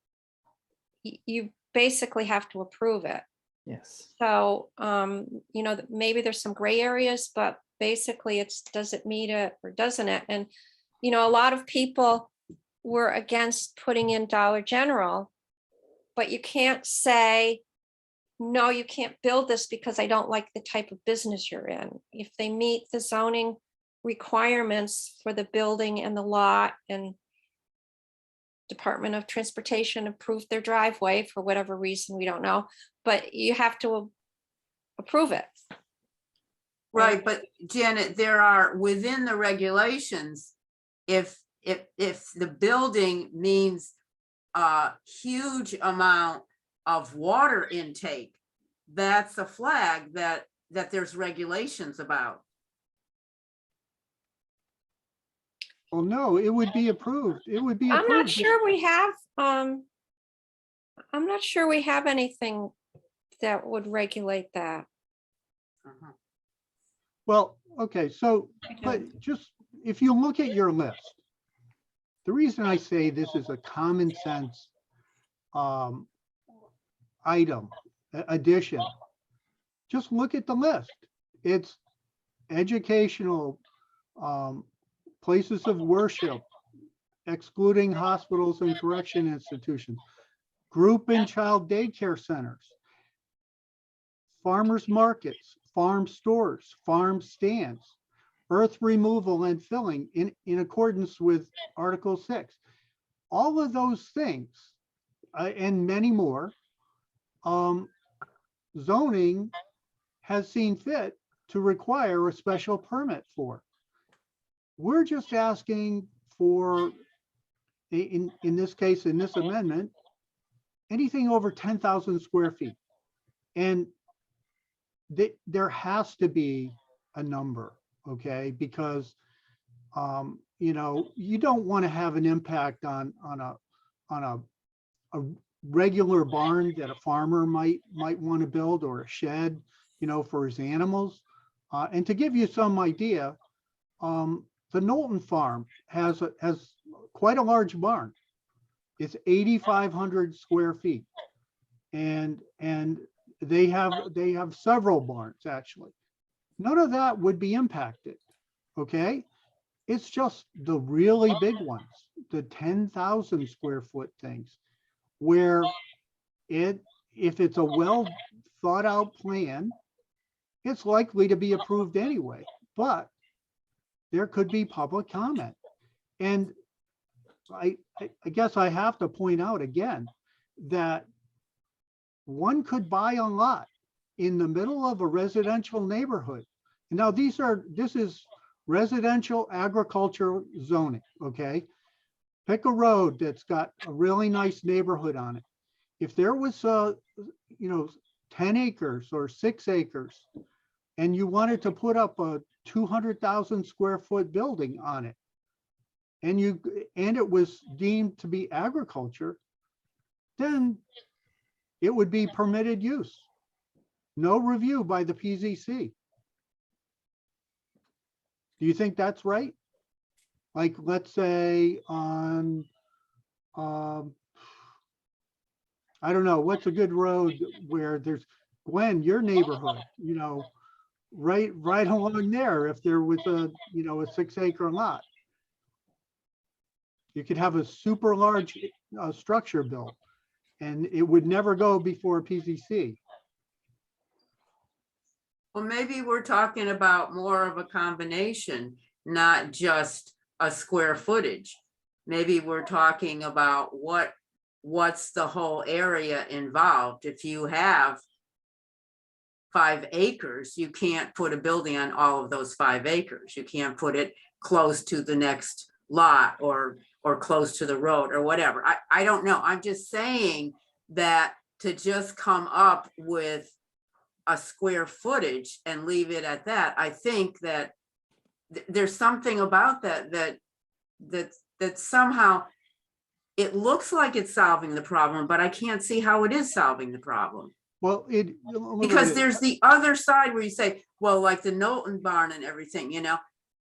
you basically have to approve it. Yes. So, maybe there's some gray areas, but basically does it meet it or doesn't it? And, a lot of people were against putting in Dollar General but you can't say, no, you can't build this because I don't like the type of business you're in. If they meet the zoning requirements for the building and the lot, and Department of Transportation approved their driveway for whatever reason, we don't know, but you have to approve it. Right, but Janet, there are within the regulations, if the building means a huge amount of water intake, that's a flag that there's regulations about. Well, no, it would be approved. It would be I'm not approved. sure we have, I'm not sure we have anything that would regulate that. Uh-huh. Well, okay, so, but just, if you look at your list, the reason I say this is a common sense item, addition, just look at the list. It's educational, places of worship, excluding hospitals and correction institutions, group and child daycare centers, farmers markets, farm stores, farm stands, earth removal and filling in accordance with Article 6. All of those things, and many more, zoning has seen fit to require a special permit for. We're just asking for, in this case, in this amendment, anything over 10,000 square feet. And there has to be a number, okay? Because, you know, you don't want to have an impact on a regular barn that a farmer might want to build, or a shed, you know, for his animals. And to give you some idea, the Knowlton farm has quite a large barn. It's 8,500 square feet, and they have several barns actually. None of that would be impacted, okay? It's just the really big ones, the 10,000 square foot things, where if it's a well thought out plan, it's likely to be approved anyway, but there could be public comment. And I guess I have to point out again that one could buy a lot in the middle of a residential neighborhood. Now this is residential agricultural zoning, okay? Pick a road that's got a really nice neighborhood on it. If there was, you know, 10 acres or 6 acres, and you wanted to put up a 200,000 square foot building on it, and it was deemed to be agriculture, then it would be permitted use. No review by the PZC. Do you think that's right? Like, let's say on, I don't know, what's a good road where there's, Gwen, your neighborhood, you know, right along there, if there was a, you know, a 6 acre lot, you could have a super large structure built, and it would never go before PZC. Well, maybe we're talking about more of a combination, not just a square footage. Maybe we're talking about what's the whole area involved. If you have 5 acres, you can't put a building on all of those 5 acres. You can't put it close to the next lot or close to the road or whatever. I don't know. I'm just saying that to just come up with a square footage and leave it at that, I think that there's something about that somehow it looks like it's solving the problem, but I can't see how it is solving the problem. Well, Because there's the other side where you say, well, like the Knowlton barn and everything, you know,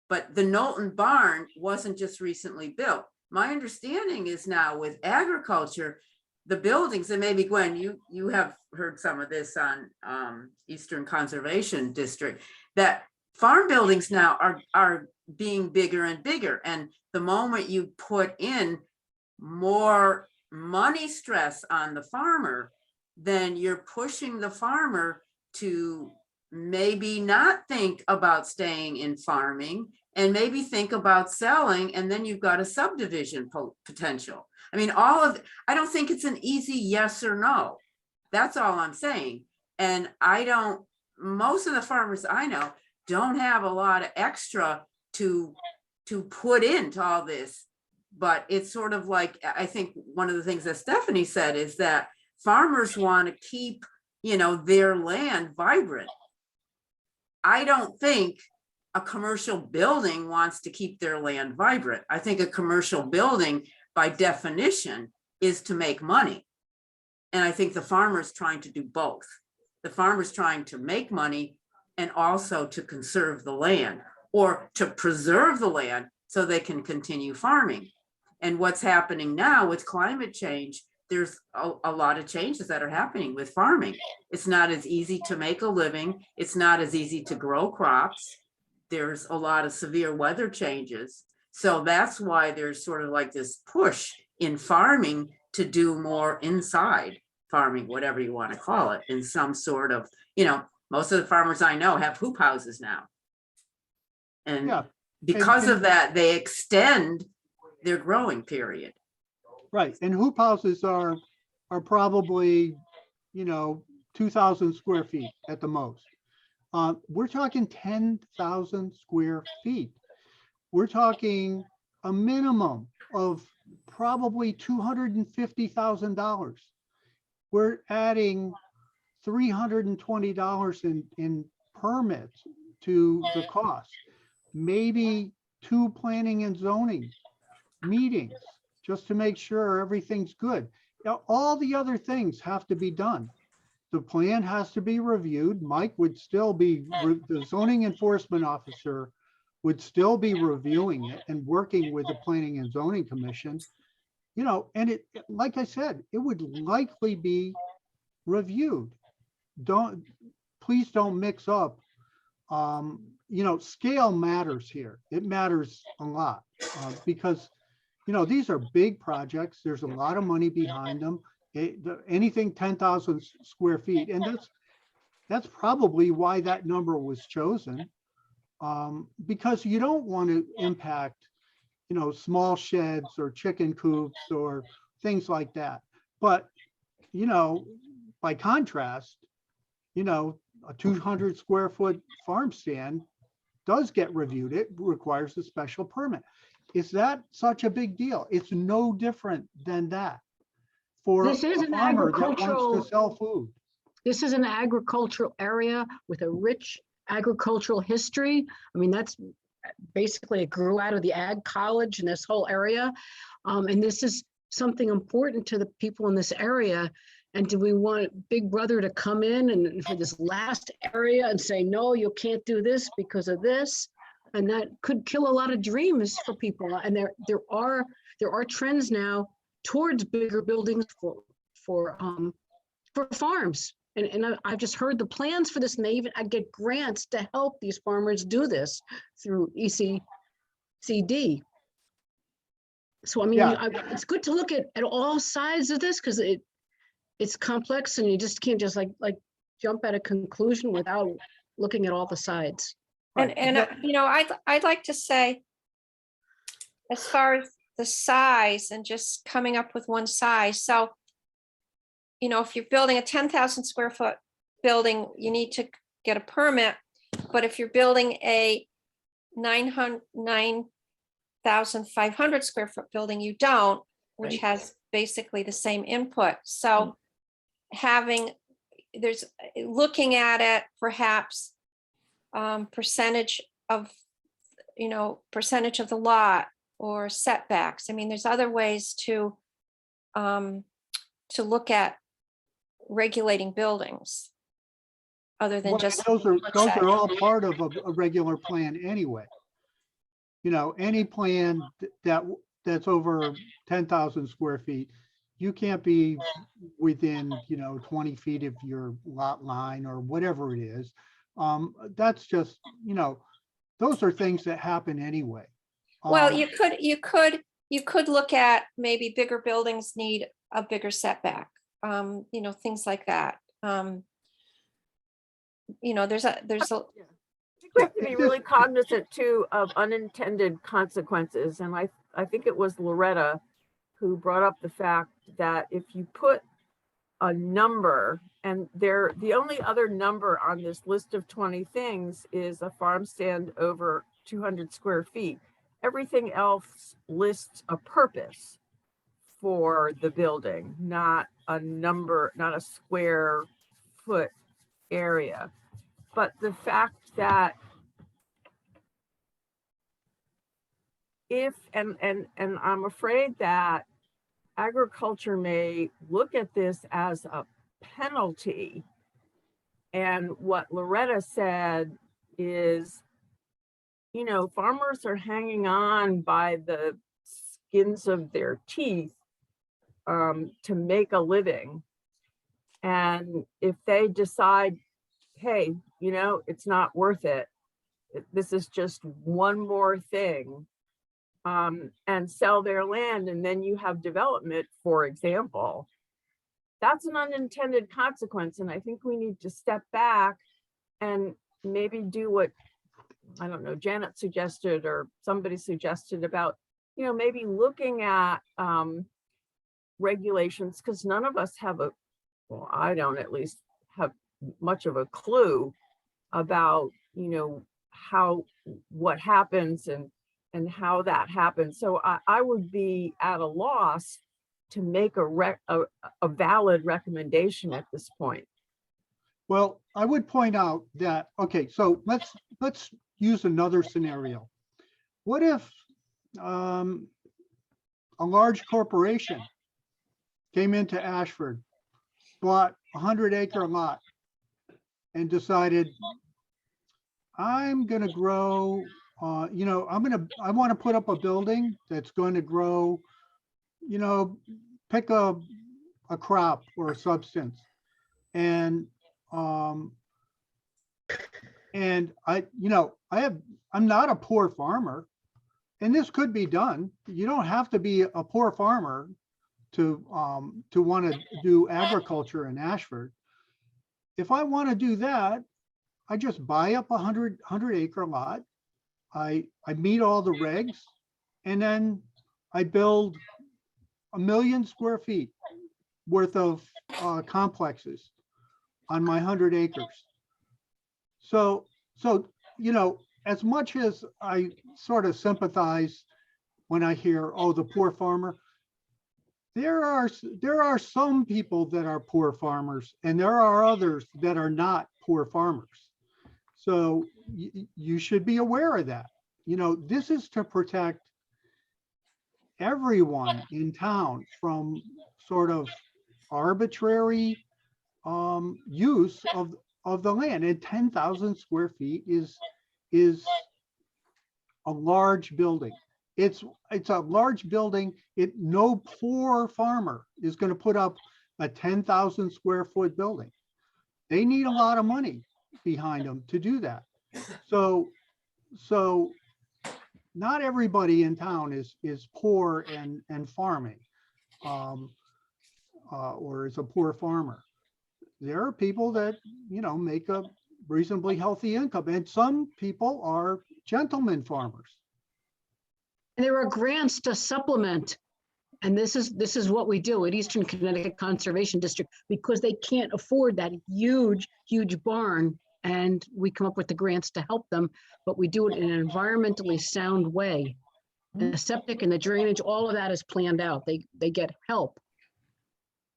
but the Knowlton barn wasn't just recently built. My understanding is now with agriculture, the buildings, and maybe Gwen, you have heard some of this on Eastern Conservation District, that farm buildings now are being bigger and bigger. And the moment you put in more money stress on the farmer, then you're pushing the farmer to maybe not think about staying in farming and maybe think about selling, and then you've got a subdivision potential. I mean, I don't think it's an easy yes or no. That's all I'm saying. And most of the farmers I know don't have a lot of extra to put into all this. But it's sort of like, I think one of the things that Stephanie said is that farmers want to keep, their land vibrant. I don't think a commercial building wants to keep their land vibrant. I think a commercial building, by definition, is to make money. And I think the farmer's trying to do both. The farmer's trying to make money and also to conserve the land, or to preserve the land so they can continue farming. And what's happening now with climate change, there's a lot of changes that are happening with farming. It's not as easy to make a living. It's not as easy to grow crops. There's a lot of severe weather changes. So that's why there's sort of like this push in farming to do more inside farming, whatever you want to call it, in some sort of, most of the farmers I know have hoop houses now. And Yeah. because of that, they extend their growing period. Right, and hoop houses are probably, 2,000 square feet at the most. We're talking 10,000 square feet. We're talking a minimum of probably $250,000. We're adding $320 in permits to the cost. Maybe 2 planning and zoning meetings just to make sure everything's good. Now, all the other things have to be done. The plan has to be reviewed. Mike would still be, the zoning enforcement officer would still be reviewing it and working with the Planning and Zoning Commission. And it, like I said, it would likely be reviewed. Please don't mix up, scale matters here. It matters a lot because, these are big projects. There's a lot of money behind them. Anything 10,000 square feet. And that's probably why that number was chosen. Because you don't want to impact, small sheds or chicken coops or things like that. But, by contrast, a 200 square foot farm stand does get reviewed. It requires a special permit. Is that such a big deal? It's no different than that for a This is an farmer that wants agricultural- to sell food. This is an agricultural area with a rich agricultural history. I mean, that's basically, it grew out of the ag college in this whole area. And this is something important to the people in this area. And do we want Big Brother to come in and for this last area and say, no, you can't do this because of this? And that could kill a lot of dreams for people. And there are trends now towards bigger buildings for farms. And I've just heard the plans for this, and I get grants to help these farmers do this through ECCD. So I mean, Yeah. it's good to look at all sides of this because it's complex, and you just can't just like jump at a conclusion without looking at all the sides. And I'd like to say, as far as the size and just coming up with one size, so if you're building a 10,000 square foot building, you need to get a permit. But if you're building a 9,500 square foot building, you don't, which has basically the same input. So looking at it, perhaps percentage of the lot or setbacks. I mean, there's other ways to look at regulating buildings other than Well, just those are all part of a regular plan anyway. Any plan that's over 10,000 square feet, you can't be within 20 feet of your lot line or whatever it is. That's just those are things that happen anyway. Well, you could look at maybe bigger buildings need a bigger setback, you know, things like that. You know, there's a, I think we have to be really cognizant too of unintended consequences. And I think it was Loretta who brought up the fact that if you put a number, and the only other number on this list of 20 things is a farm stand over 200 square feet. Everything else lists a purpose for the building, not a number, not a square foot area. But the fact that if, and I'm afraid that agriculture may look at this as a penalty. And what Loretta said is, you know, farmers are hanging on by the skins of their teeth to make a living. And if they decide, hey, you know, it's not worth it, this is just one more thing, and sell their land, and then you have development, for example, that's an unintended consequence. And I think we need to step back and maybe do what, I don't know, Janet suggested or somebody suggested about, you know, maybe looking at regulations, because none of us have a, well, I don't at least have much of a clue about, you know, how, what happens and how that happens. So I would be at a loss to make a valid recommendation at this point. Well, I would point out that, okay, so let's use another scenario. What if a large corporation came into Ashford, bought a 100-acre lot and decided, I'm gonna grow, you know, I want to put up a building that's going to grow, you know, pick a crop or a substance. And I, you know, I'm not a poor farmer, and this could be done. You don't have to be a poor farmer to want to do agriculture in Ashford. If I want to do that, I just buy up a 100-acre lot. I meet all the regs, and then I build 1 million square feet worth of complexes on my 100 acres. So, you know, as much as I sort of sympathize when I hear, oh, the poor farmer, there are some people that are poor farmers, and there are others that are not poor farmers. So you should be aware of that. You know, this is to protect everyone in town from sort of arbitrary use of the land. And 10,000 square feet is a large building. It's a large building. No poor farmer is going to put up a 10,000 square foot building. They need a lot of money behind them to do that. So not everybody in town is poor and farming, or is a poor farmer. There are people that, you know, make a reasonably healthy income, and some people are gentleman farmers. And there are grants to supplement. And this is what we do at Eastern Connecticut Conservation District, because they can't afford that huge barn. And we come up with the grants to help them, but we do it in an environmentally sound way. And the septic and the drainage, all of that is planned out. They get help.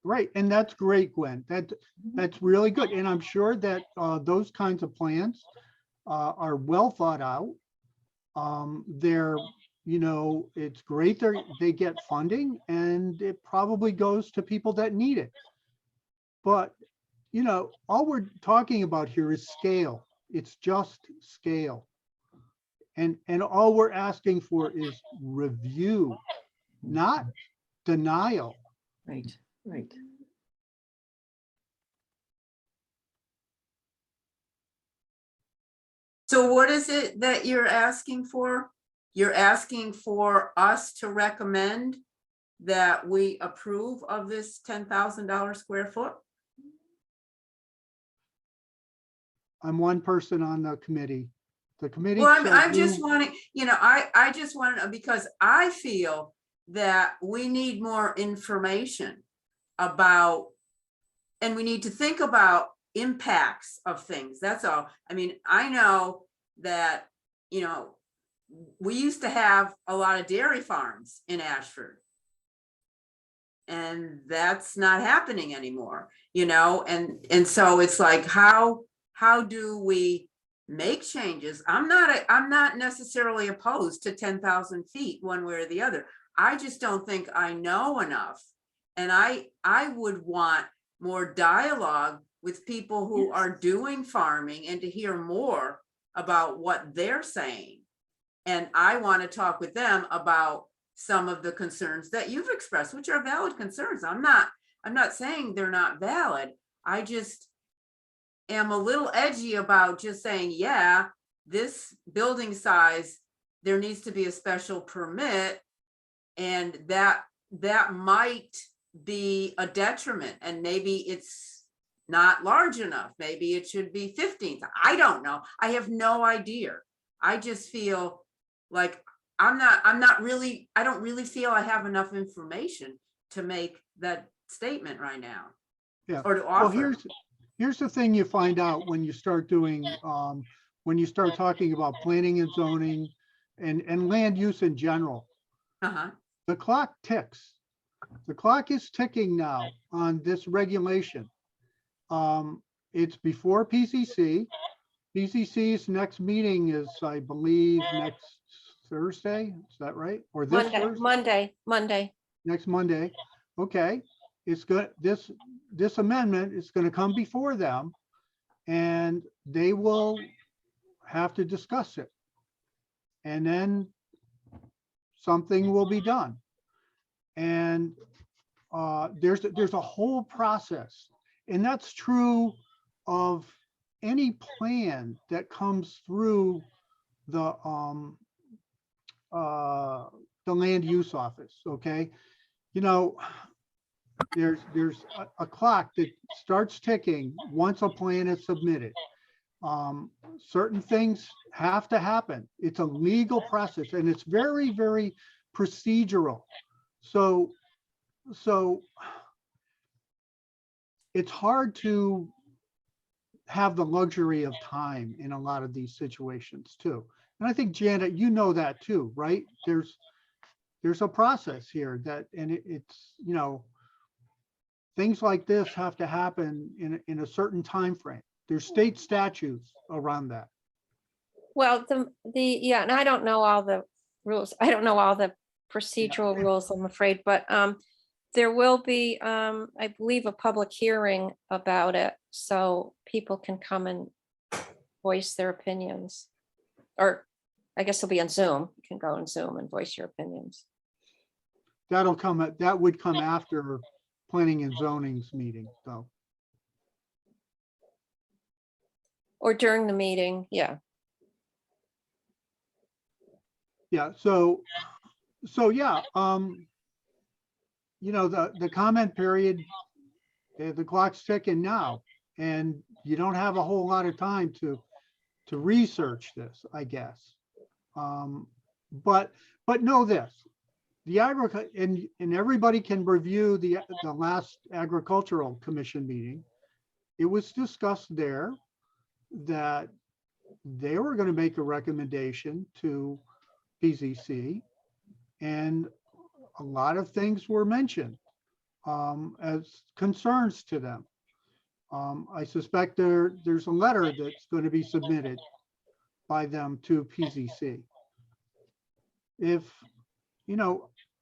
Right, and that's great, Gwen. That's really good. And I'm sure that those kinds of plans are well thought out. They're, you know, it's great they get funding, and it probably goes to people that need it. But, you know, all we're talking about here is scale. It's just scale. And all we're asking for is review, not denial. Right, right. So what is it that you're asking for? You're asking for us to recommend that we approve of this $10,000 square foot? I'm one person on the committee. The committee. Well, said I'm just you- wanting, I just want to, because I feel that we need more information about, and we need to think about impacts of things. That's all. I mean, I know that, we used to have a lot of dairy farms in Ashford. And that's not happening anymore, and so it's like, how do we make changes? I'm not necessarily opposed to 10,000 feet one way or the other. I just don't think I know enough. And I would want more dialogue with people who are doing farming and to hear more about what they're saying. And I want to talk with them about some of the concerns that you've expressed, which are valid concerns. I'm not saying they're not valid. I just am a little edgy about just saying, yeah, this building size, there needs to be a special permit, and that might be a detriment, and maybe it's not large enough. Maybe it should be 15. I don't know. I have no idea. I just feel like I don't really feel I have enough information to make that statement right now. Yeah. Or to Well, offer. here's the thing you find out when you start doing, when you start talking about planning and zoning and land use in general. Uh-huh. The clock ticks. The clock is ticking now on this regulation. It's before PCC. PCC's next meeting is, I believe, next Thursday. Is that right? Or this Thursday? Monday. Next Monday. Okay. It's good. This amendment is going to come before them, and they will have to discuss it. And then something will be done. And there's a whole process, and that's true of any plan that comes through the land use office. Okay, there's a clock that starts ticking once a plan is submitted. Certain things have to happen. It's a legal process, and it's very, very procedural. So it's hard to have the luxury of time in a lot of these situations too. And I think, Janet, you know that too, right? There's a process here and it's, things like this have to happen in a certain time frame. There's state statutes around that. Well, yeah, and I don't know all the rules. I don't know all the procedural rules, I'm afraid, but there will be, I believe, a public hearing about it, so people can come and voice their opinions. Or I guess it'll be on Zoom. You can go on Zoom and voice your opinions. That would come after planning and zoning's meeting, though. Or during the meeting, yeah. Yeah, so yeah, the comment period, the clock's ticking now, and you don't have a whole lot of time to research this, I guess. But know this, and everybody can review the last Agricultural Commission meeting. It was discussed there that they were going to make a recommendation to PCC, and a lot of things were mentioned as concerns to them. I suspect there's a letter that's going to be submitted by them to PCC. If,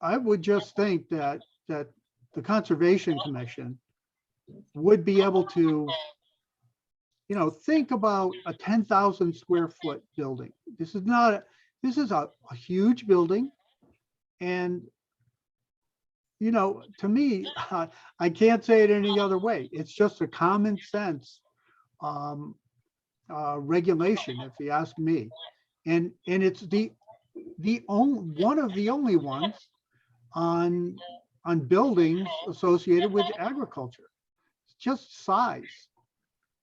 I would just think that the Conservation Commission would be able to, think about a 10,000 square foot building. This is a huge building. And, to me, I can't say it any other way. It's just a common sense regulation, if you ask me. And it's one of the only ones on on buildings associated with agriculture. It's just size.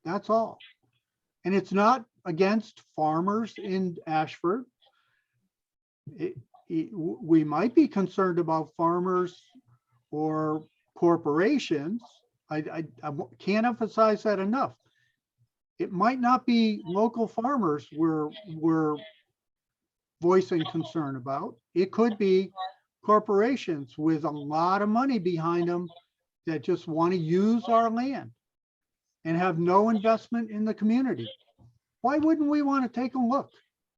That's all. And it's not against farmers in Ashford. We might be concerned about farmers or corporations. I can't emphasize that enough. It might not be local farmers we're voicing concern about. It could be corporations with a lot of money behind them that just want to use our land and have no investment in the community. Why wouldn't we want to take a look?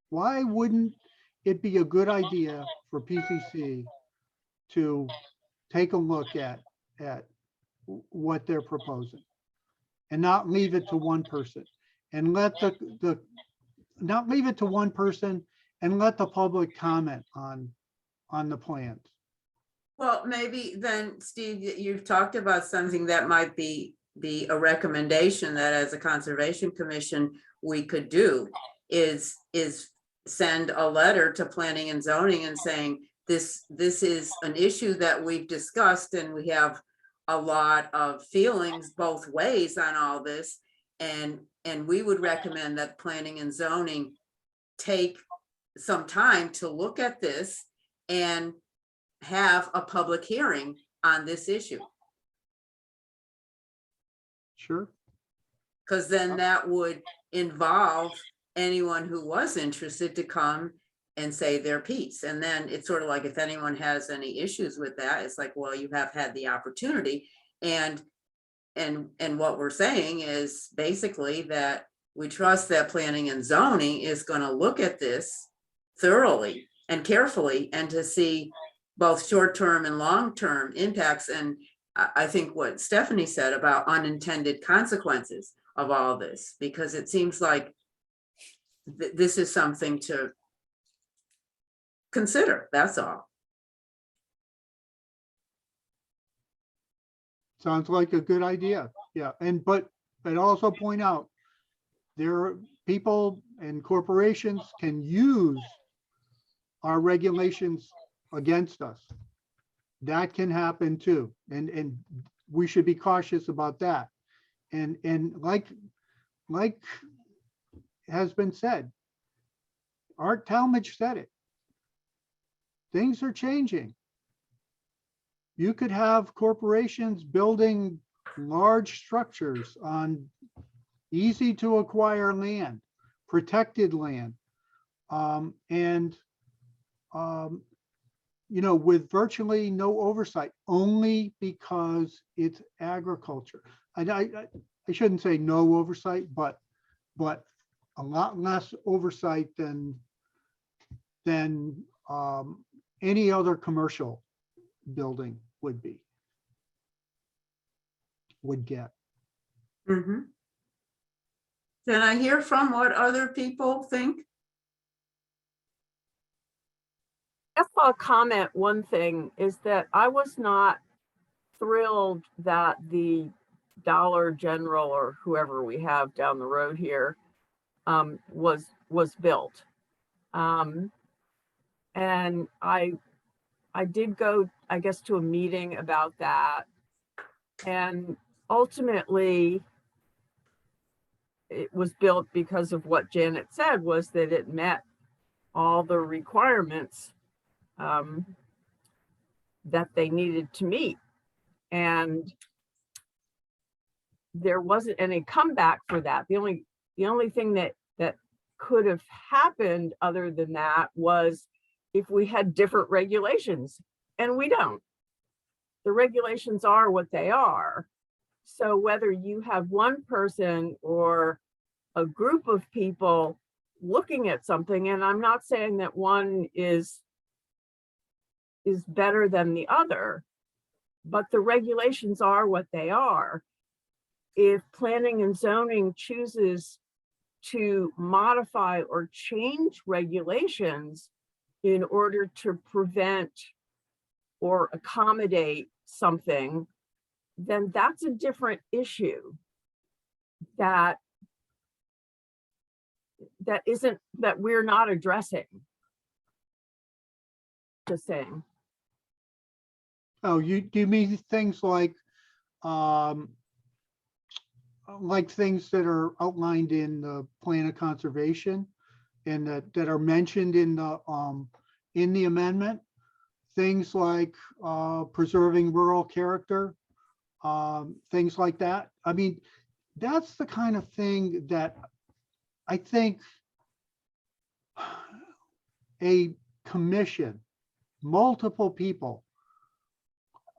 Why wouldn't it be a good idea for PCC to take a look at what they're proposing and not leave it to one person, and let not leave it to one person and let the public comment on the plans? Well, maybe then, Steve, you've talked about something that might be a recommendation that as a Conservation Commission we could do is send a letter to Planning and Zoning and saying, this is an issue that we've discussed and we have a lot of feelings both ways on all this. And we would recommend that Planning and Zoning take some time to look at this and have a public hearing on this issue. Sure. Because then that would involve anyone who was interested to come and say their piece. And then it's sort of like, if anyone has any issues with that, it's like, well, you have had the opportunity. And what we're saying is basically that we trust that Planning and Zoning is going to look at this thoroughly and carefully and to see both short-term and long-term impacts. And I think what Stephanie said about unintended consequences of all this, because it seems like this is something to consider, that's all. Sounds like a good idea. Yeah, but also point out, there are people and corporations can use our regulations against us. That can happen too. And we should be cautious about that. And like has been said, Art Talmadge said it. Things are changing. You could have corporations building large structures on easy to acquire land, protected land, with virtually no oversight, only because it's agriculture. I shouldn't say no oversight, but a lot less oversight than any other commercial building would get. Mm-hmm. Can I hear from what other people think? If I'll comment, one thing is that I was not thrilled that the Dollar General or whoever we have down the road here was built. And I did go, I guess, to a meeting about that. And ultimately, it was built because of what Janet said, was that it met all the requirements that they needed to meet. And there wasn't any comeback for that. The only thing that could have happened other than that was if we had different regulations, and we don't. The regulations are what they are. So whether you have one person or a group of people looking at something, and I'm not saying that one is better than the other, but the regulations are what they are. If Planning and Zoning chooses to modify or change regulations in order to prevent or accommodate something, then that's a different issue that we're not addressing. Just saying. Oh, do you mean things like things that are outlined in the plan of conservation and that are mentioned in the amendment? Things like preserving rural character, things like that. I mean, that's the kind of thing that I think a commission, multiple people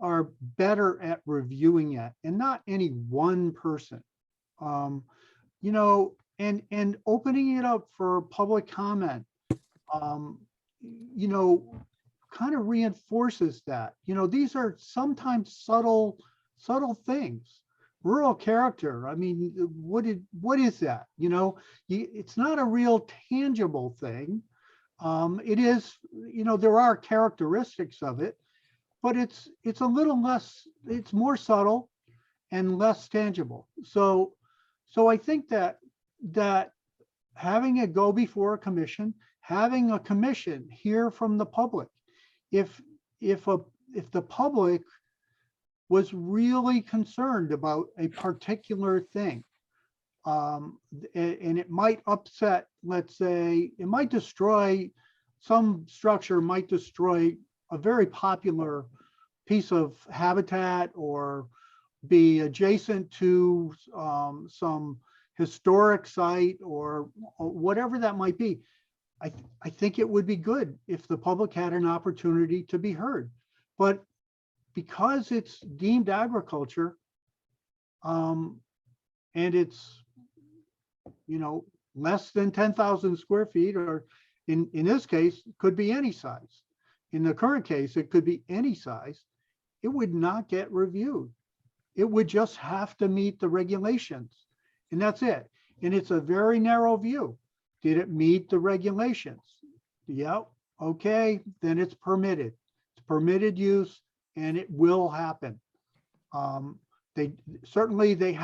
are better at reviewing it, and not any one person. You know, and opening it up for public comment, you know, kind of reinforces that. You know, these are sometimes subtle things. Rural character, I mean, what is that? You know, it's not a real tangible thing. It is, you know, there are characteristics of it, but it's a little less, it's more subtle and less tangible. So I think that having it go before a commission, having a commission hear from the public, if the public was really concerned about a particular thing, and it might upset, let's say, it might destroy, some structure might destroy a very popular piece of habitat or be adjacent to some historic site or whatever that might be. I think it would be good if the public had an opportunity to be heard. But because it's deemed agriculture, and it's, you know, less than 10,000 square feet, or in this case, could be any size. In the current case, it could be any size. It would not get reviewed. It would just have to meet the regulations, and that's it. And it's a very narrow view. Did it meet the regulations? Yep. Okay, then it's permitted. It's permitted use, and it will happen. They certainly, they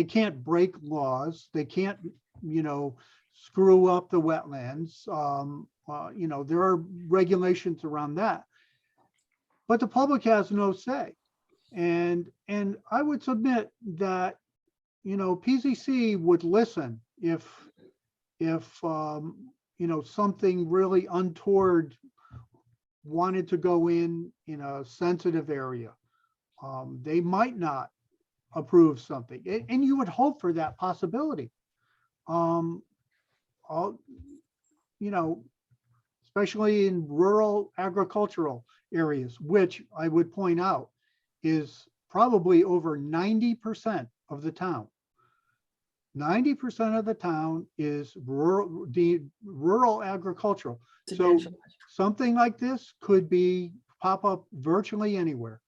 can't break laws. They can't, you know, screw up the wetlands. You know, there are regulations around that, but the public has no say. And I would submit that, you know, PZC would listen if you know, something really untoward wanted to go in a sensitive area. They might not approve something, and you would hope for that possibility. You know, especially in rural agricultural areas, which I would point out is probably over 90% of the town. 90% of the town is rural agricultural. So something like this could pop up virtually anywhere.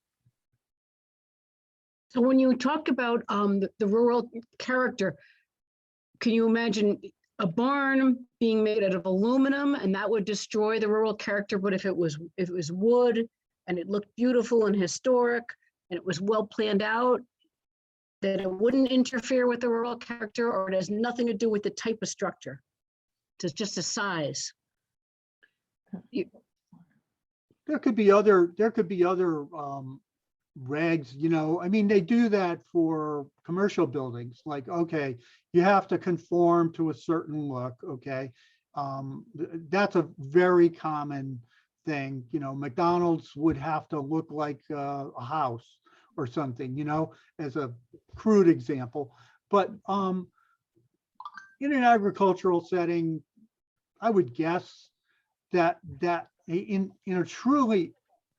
So when you talk about the rural character, can you imagine a barn being made out of aluminum and that would destroy the rural character? But if it was wood and it looked beautiful and historic and it was well planned out, that it wouldn't interfere with the rural character, or it has nothing to do with the type of structure? It's just a size. There could be other regs, you know, I mean, they do that for commercial buildings, like, okay, you have to conform to a certain look, okay? That's a very common thing, you know, McDonald's would have to look like a house or something, you know, as a crude example. But in an agricultural setting, I would guess that in a truly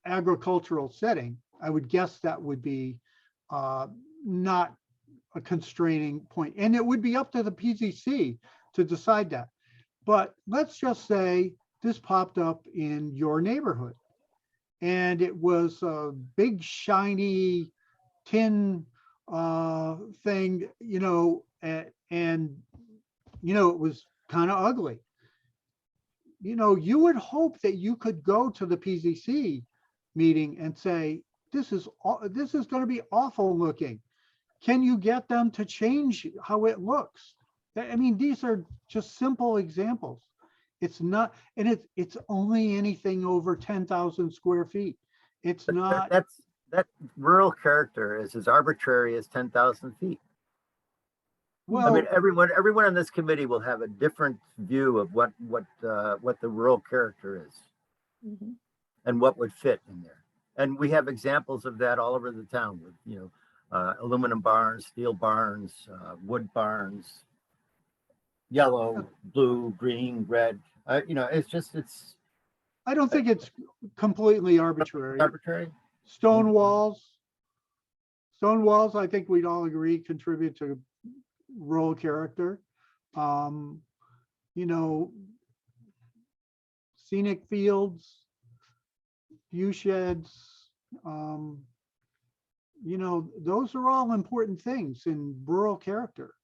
agricultural setting, I would guess that would be not a constraining point. And it would be up to the PZC to decide that. But let's just say this popped up in your neighborhood and it was a big shiny tin thing, you know, and you know, it was kind of ugly. You know, you would hope that you could go to the PZC meeting and say, this is going to be awful looking. Can you get them to change how it looks? I mean, these are just simple examples. It's not, and it's only anything over 10,000 square feet. It's But not, that rural character is as arbitrary as 10,000 feet. I well, mean, everyone on this committee will have a different view of what the rural character is Mhm. and what would fit in there. And we have examples of that all over the town with, aluminum barns, steel barns, wood barns, yellow, blue, green, red. It's I don't think it's completely arbitrary. arbitrary. Stone walls, I think we'd all agree contribute to rural character. You know, scenic fields, view sheds, those are all important things in rural character.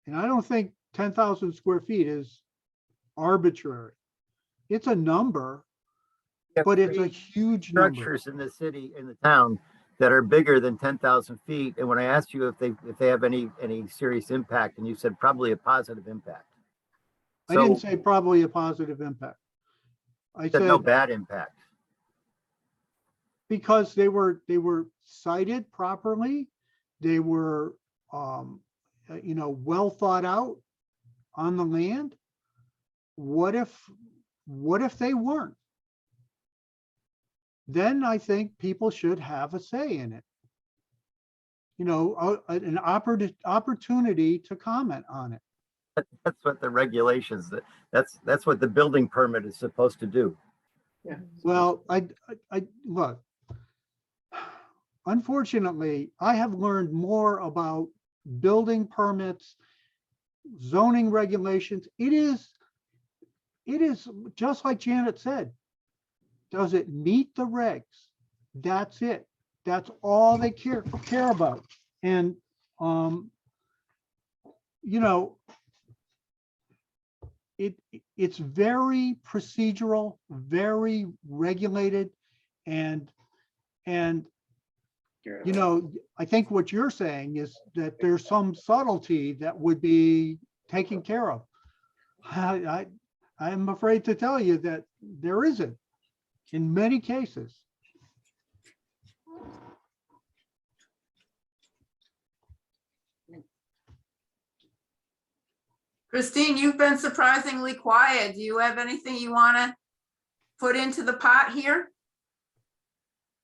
And I don't think 10,000 square feet is arbitrary. It's a number, We have but it's a three huge number. structures in the city, in the town, that are bigger than 10,000 feet. And when I asked you if they have any serious impact, and you said probably a positive impact. I didn't say probably a positive impact. I Said no said bad impact. because they were cited properly, they were well thought out on the land. What if they weren't? Then I think people should have a say in it. An opportunity to comment on it. That's what the regulations, that's what the building permit is supposed to do. Yeah. Well, I look, unfortunately, I have learned more about building permits, zoning regulations. It is just like Janet said. Does it meet the regs? That's it. That's all they care about. And it's very procedural, very regulated, and I think what you're saying is that there's some subtlety that would be taken care of. I'm afraid to tell you that there isn't in many cases. Christine, you've been surprisingly quiet. Do you have anything you want to put into the pot here?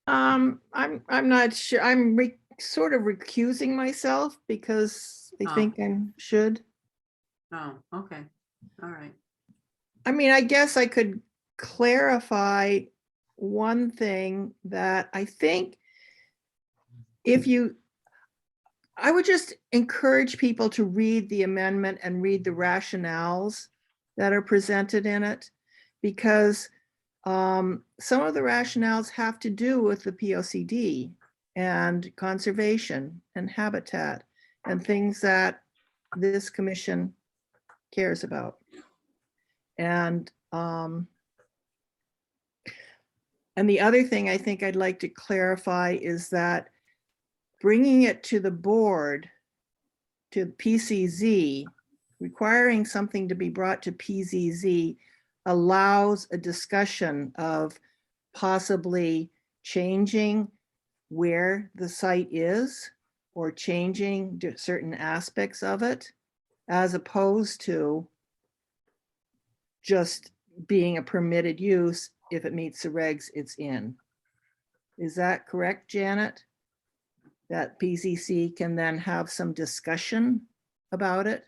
I'm not sure. I'm sort of recusing myself because I Oh. think I should. Oh, okay. All right. I mean, I guess I could clarify one thing that I think I would just encourage people to read the amendment and read the rationales that are presented in it, because some of the rationales have to do with the POCD and conservation and habitat and things that this commission cares about. And the other thing I think I'd like to clarify is that bringing it to the board, to PCZ, requiring something to be brought to PZZ allows a discussion of possibly changing where the site is or changing certain aspects of it, as opposed to just being a permitted use. If it meets the regs, it's in. Is that correct, Janet? That PCC can then have some discussion about it,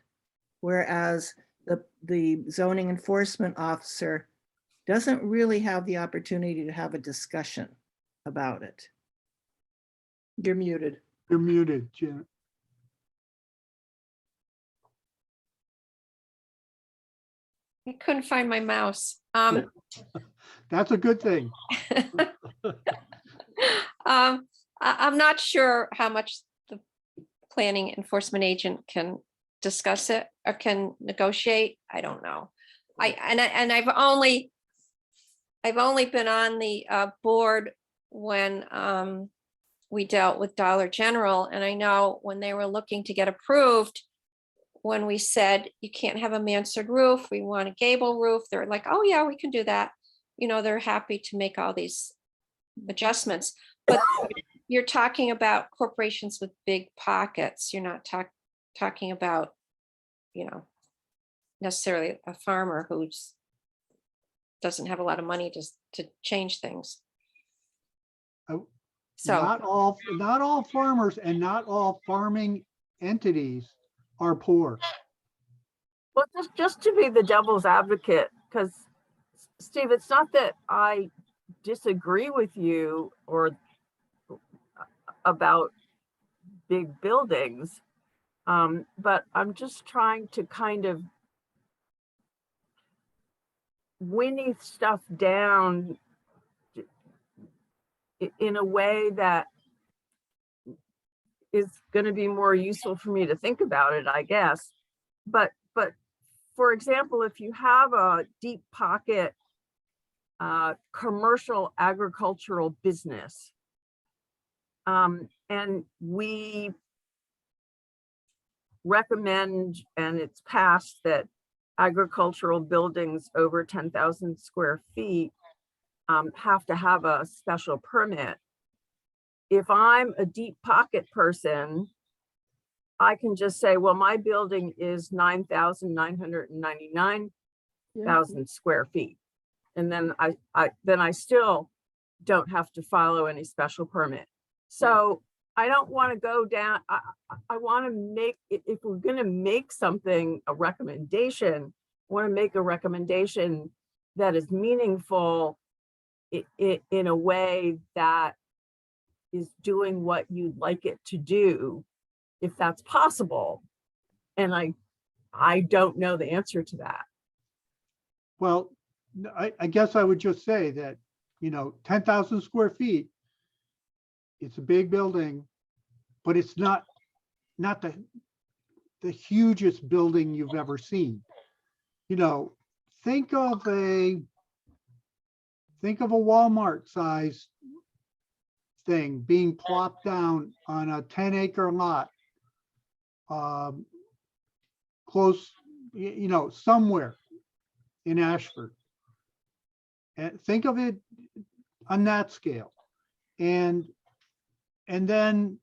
whereas the zoning enforcement officer doesn't really have the opportunity to have a discussion about it. You're muted. You're muted, Janet. I couldn't find my mouse. That's a good thing. I'm not sure how much the planning enforcement agent can discuss it or can negotiate. I don't know. I've only been on the board when we dealt with Dollar General, and I know when they were looking to get approved, when we said you can't have a mansard roof, we want a gable roof, they're like, oh yeah, we can do that. You know, they're happy to make all these adjustments. But you're talking about corporations with big pockets. You're not talking about, you know, necessarily a farmer who's doesn't have a lot of money to change things. Oh, So Not all farmers and not all farming entities are poor. Well, just to be the devil's advocate, because Steve, it's not that I disagree with you or about big buildings, but I'm just trying to kind of winnie stuff down in a way that is going to be more useful for me to think about it, I guess. But for example, if you have a deep pocket commercial agricultural business, and we recommend, and it's passed, that agricultural buildings over 10,000 square feet have to have a special permit. If I'm a deep pocket person, I can just say, well, my building is 9,999,000 square feet. And then I still don't have to follow any special permit. So I don't want to go down. I want to make, if we're going to make something, a recommendation, I want to make a recommendation that is meaningful in a way that is doing what you'd like it to do, if that's possible. And I don't know the answer to that. Well, I guess I would just say that, 10,000 square feet, it's a big building, but it's not the hugest building you've ever seen. Think of a Walmart size thing being plopped down on a 10-acre lot, close, somewhere in Ashford. And think of it on that scale. And then,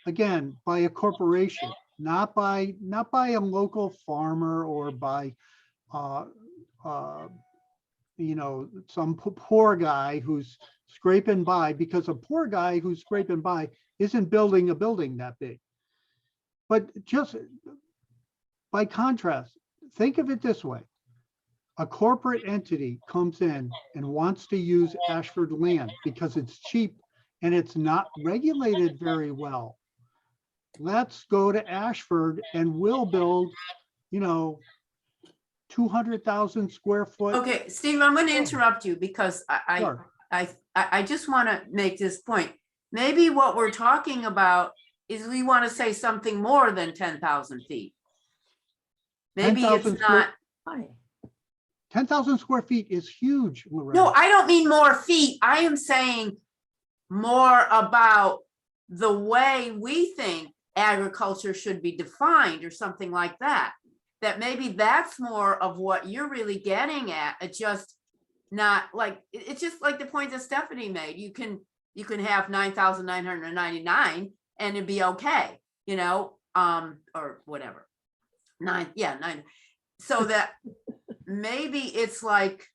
again, by a corporation, not by a local farmer or by, some poor guy who's scraping by, because a poor guy who's scraping by isn't building a building that big. But just by contrast, think of it this way. A corporate entity comes in and wants to use Ashford land because it's cheap and it's not regulated very well. Let's go to Ashford and we'll build, 200,000 square foot. Okay, Steve, I'm going to interrupt you because Sure. I just want to make this point. Maybe what we're talking about is we want to say something more than 10,000 feet. Maybe 10,000 it's not. 10,000 square feet is huge, Lorraine. No, I don't mean more feet. I am saying more about the way we think agriculture should be defined or something like that. That maybe that's more of what you're really getting at. It's just not like, it's just like the point that Stephanie made. You can have 9,999 and it'd be okay, or whatever. Nine. So that maybe it's like,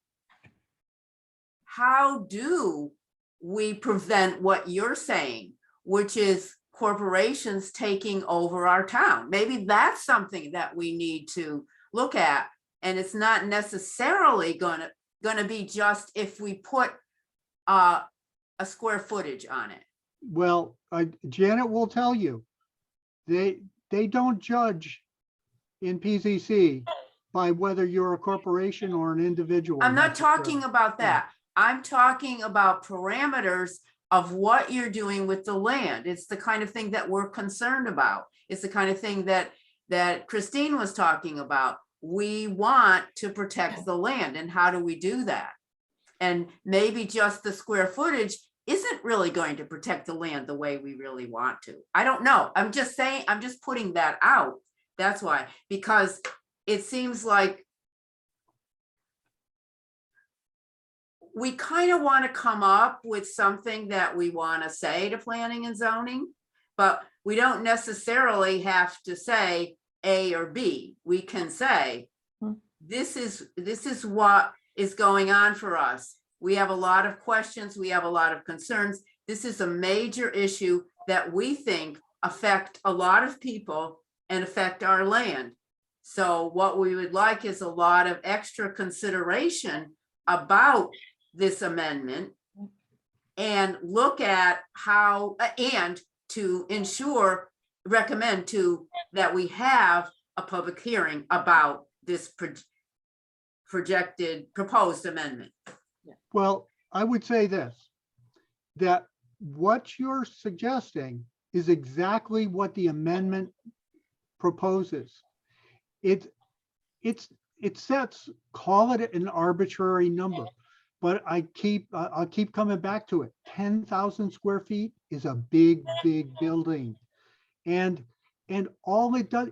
how do we prevent what you're saying, which is corporations taking over our town? Maybe that's something that we need to look at. And it's not necessarily gonna be just if we put a square footage on it. Well, Janet will tell you, they don't judge in PZC by whether you're a corporation or an individual. I'm not necessarily. talking about that. I'm talking about parameters of what you're doing with the land. It's the kind of thing that we're concerned about. It's the kind of thing that Christine was talking about. We want to protect the land, and how do we do that? And maybe just the square footage isn't really going to protect the land the way we really want to. I don't know. I'm just saying, I'm just putting that out, That's why, because it seems like we kind of want to come up with something that we want to say to planning and zoning, but we don't necessarily have to say A or B. We can say, this is what is going on for us. We have a lot of questions. We have a lot of concerns. This is a major issue that we think affect a lot of people and affect our land. So what we would like is a lot of extra consideration about this amendment and look at how, and to ensure, recommend to, that we have a public hearing about this proposed amendment. Well, I would say this, that what you're suggesting is exactly what the amendment proposes. It sets, call it an arbitrary number, but I'll keep coming back to it. 10,000 square feet is a big building. And all it does,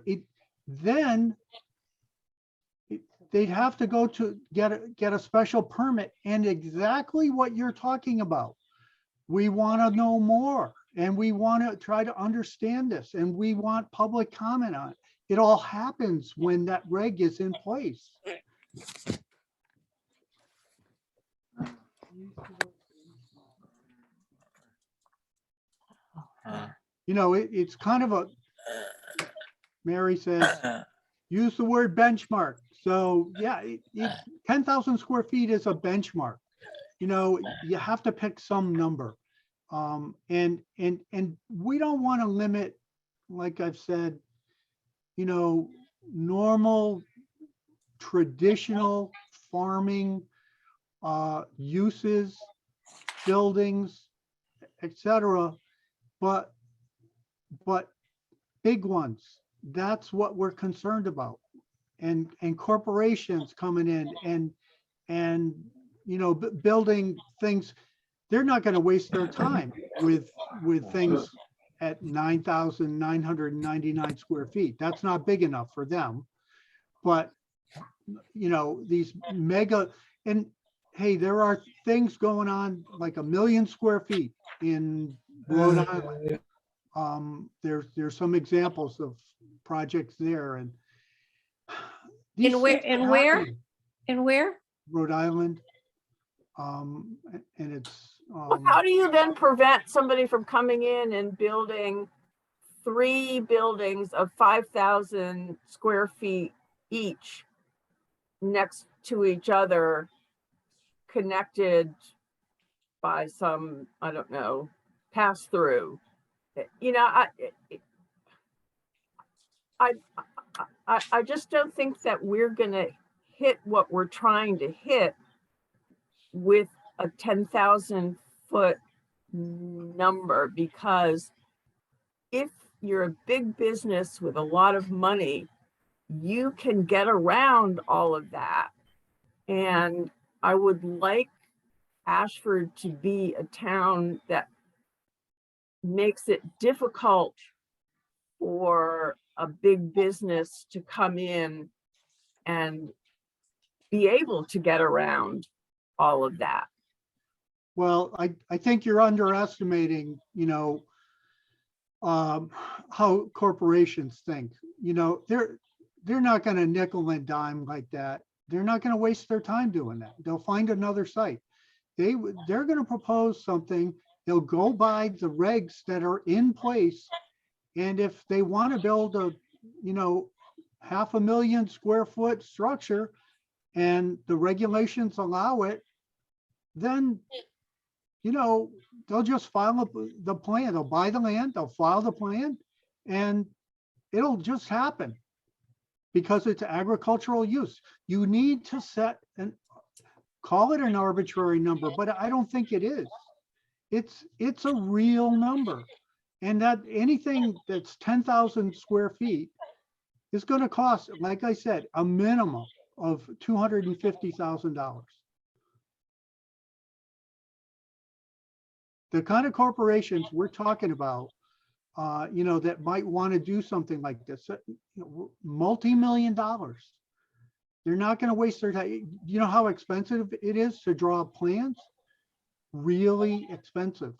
they'd have to go to get a special permit, and exactly what you're talking about. We want to know more, and we want to try to understand this, and we want public comment on it. It all happens when that reg is in place. You know, it's kind of a, Mary says, use the word benchmark. So yeah, 10,000 square feet is a benchmark. You know, you have to pick some number. And we don't want to limit, like I've said, you know, normal, traditional farming uses, buildings, etc. But big ones, that's what we're concerned about. And corporations coming in and you know, building things, they're not going to waste their time with things at 9,999 square feet. That's not big enough for them. But you know, these mega, and hey, there are things going on like 1 million square feet in Rhode Island. There's some examples of projects there, and these In where, things in are where, happening. in where? Rhode Island. And it's Well, how do you then prevent somebody from coming in and building 3 buildings of 5,000 square feet each next to each other, connected by some, I don't know, pass through? You know, I just don't think that we're going to hit what we're trying to hit with a 10,000 foot number, because if you're a big business with a lot of money, you can get around all of that. And I would like Ashford to be a town that makes it difficult for a big business to come in and be able to get around all of that. well, I think you're underestimating, you know, how corporations think. You know, they're not going to nickel and dime like that. They're not going to waste their time doing that. They'll find another site. They're going to propose something. They'll go by the regs that are in place. And if they want to build a, you know, 500,000 square foot structure and the regulations allow it, then, you know, they'll just file the plan. They'll buy the land, they'll file the plan, and it'll just happen because it's agricultural use. You need to set and call it an arbitrary number, but I don't think it is. It's a real number. And that anything that's 10,000 square feet is going to cost, like I said, a minimum of $250,000. The kind of corporations we're talking about that might want to do something like this, multi-million dollars. They're not going to waste their time. You know how expensive it is to draw plans? Really expensive.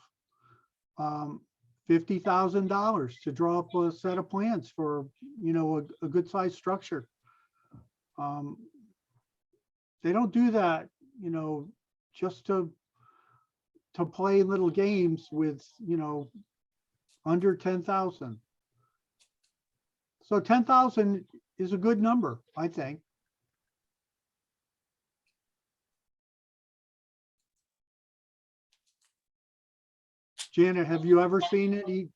$50,000 to draw up a set of plans for, a good sized structure. They don't do that, just to play little games with, under 10,000. So 10,000 is a good number, I think. Janet, have you ever seen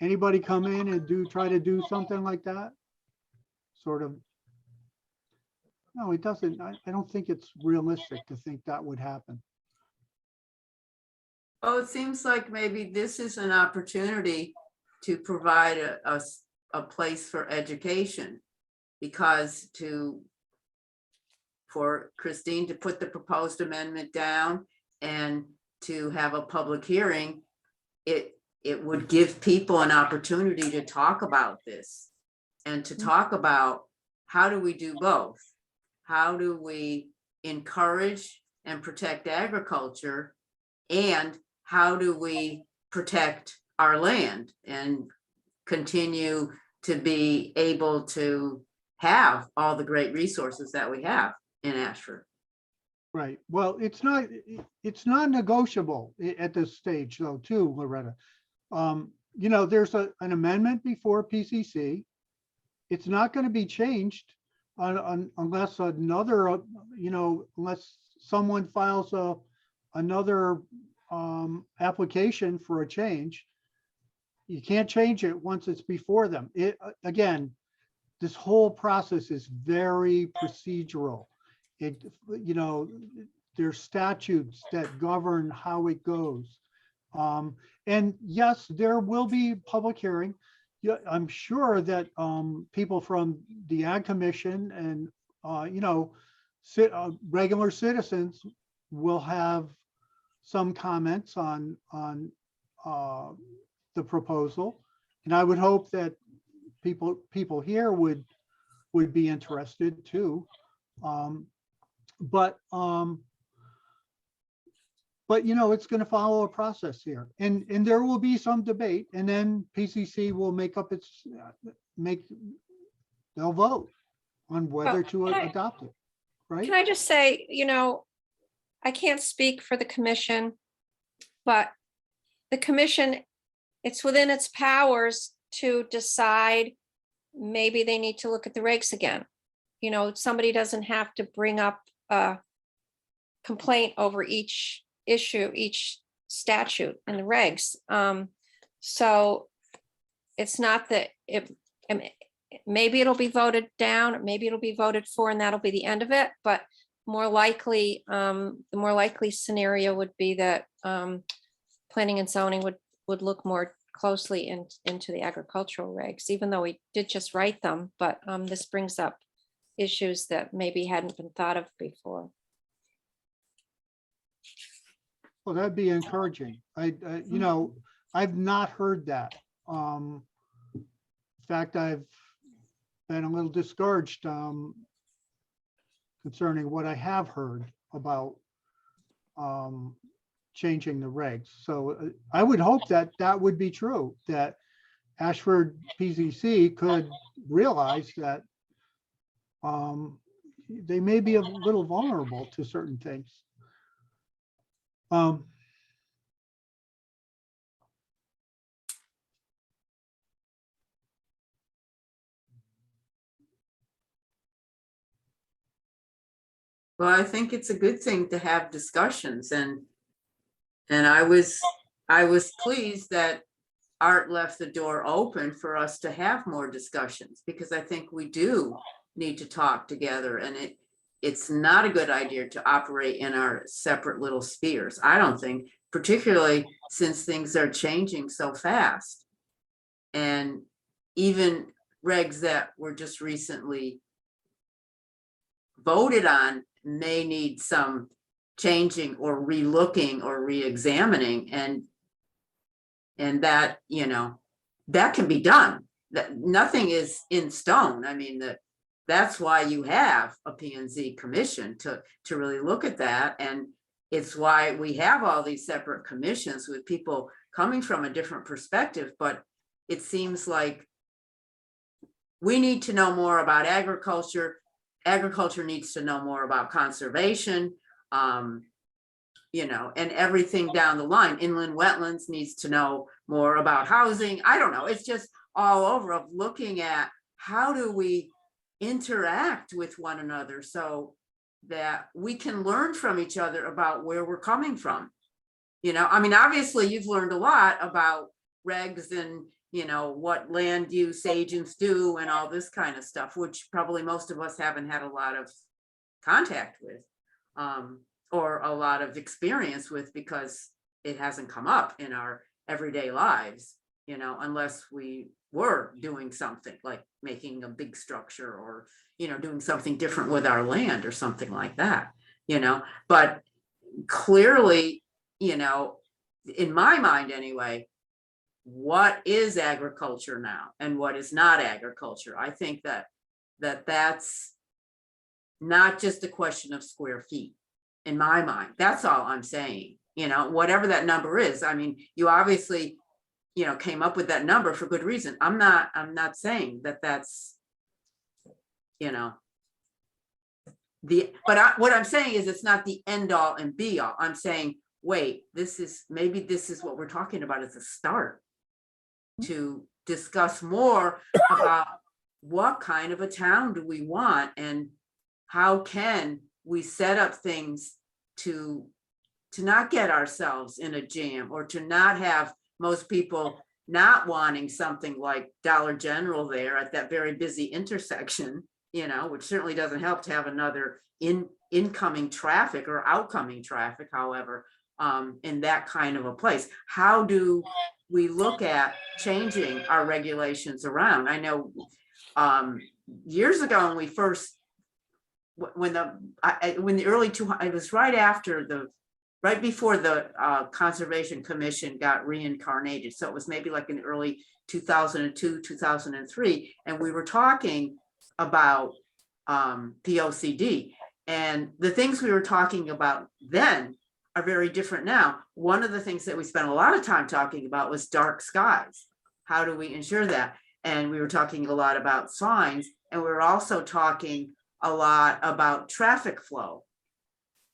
anybody come in and try to do something like that? Sort of. No, it doesn't. I don't think it's realistic to think that would happen. Oh, it seems like maybe this is an opportunity to provide a place for education, because for Christine to put the proposed amendment down and to have a public hearing, it would give people an opportunity to talk about this and to talk about, how do we do both? How do we encourage and protect agriculture, and how do we protect our land and continue to be able to have all the great resources that we have in Ashford? Right. Well, it's not negotiable at this stage, though, too, Loretta. There's an amendment before PCC. It's not going to be changed unless unless someone files another application for a change. You can't change it once it's before them. Again, this whole process is very procedural. There's statutes that govern how it goes. And yes, there will be public hearing. Yeah, I'm sure that people from the Ag Commission and regular citizens will have some comments on the proposal, and I would hope that people here would be interested too. But it's going to follow a process here, and there will be some debate, and then PCC will they'll vote on whether to adopt it, right? Can I just say, I can't speak for the commission, but the commission, it's within its powers to decide maybe they need to look at the regs again. Somebody doesn't have to bring up a complaint over each issue, each statute in the regs. So it's not that maybe it'll be voted down, maybe it'll be voted for, and that'll be the end of it. But more likely, the more likely scenario would be that planning and zoning would look more closely into the agricultural regs, even though we did just write them. But this brings up issues that maybe hadn't been thought of before. Well, that'd be encouraging. I've not heard that. In fact, I've been a little discouraged concerning what I have heard about changing the regs. So I would hope that would be true, that Ashford PCC could realize that they may be a little vulnerable to certain things. Well, I think it's a good thing to have discussions, and I was pleased that Art left the door open for us to have more discussions, because I think we do need to talk together, and it's not a good idea to operate in our separate little spheres. I don't think, particularly since things are changing so fast. And even regs that were just recently voted on may need some changing or relooking or re-examining, and that, that can be done. That nothing is in stone. I mean, that's why you have a P and Z commission to really look at that. And it's why we have all these separate commissions with people coming from a different perspective. But it seems like we need to know more about agriculture. Agriculture needs to know more about conservation, you know, and everything down the line. Inland wetlands needs to know more about housing. I don't know. It's just all over of looking at how do we interact with one another so that we can learn from each other about where we're coming from. You know, I mean, obviously you've learned a lot about regs and, you know, what land use agents do and all this kind of stuff, which probably most of us haven't had a lot of contact with, or a lot of experience with, because it hasn't come up in our everyday lives, you know, unless we were doing something like making a big structure or, you know, doing something different with our land or something like that, you know. But clearly, you know, in my mind anyway, what is agriculture now and what is not agriculture? I think that's not just a question of square feet in my mind. That's all I'm saying, you know, whatever that number is. I mean, you obviously, you know, came up with that number for good reason. I'm not saying that that's, you know, what I'm saying is it's not the end all and be all. I'm saying, wait, maybe this is what we're talking about as a start to discuss more about what kind of a town do we want and how can we set up things to not get ourselves in a jam, or to not have most people not wanting something like Dollar General there at that very busy intersection, you know, which certainly doesn't help to have another incoming traffic or outcoming traffic, however, in that kind of a place. How do we look at changing our regulations around? I know years ago when we first, when the early it was right before the Conservation Commission got reincarnated. So it was maybe like in early 2002, 2003. And we were talking about POCD, and the things we were talking about then are very different now. One of the things that we spent a lot of time talking about was dark skies. How do we ensure that? And we were talking a lot about signs, and we were also talking a lot about traffic flow,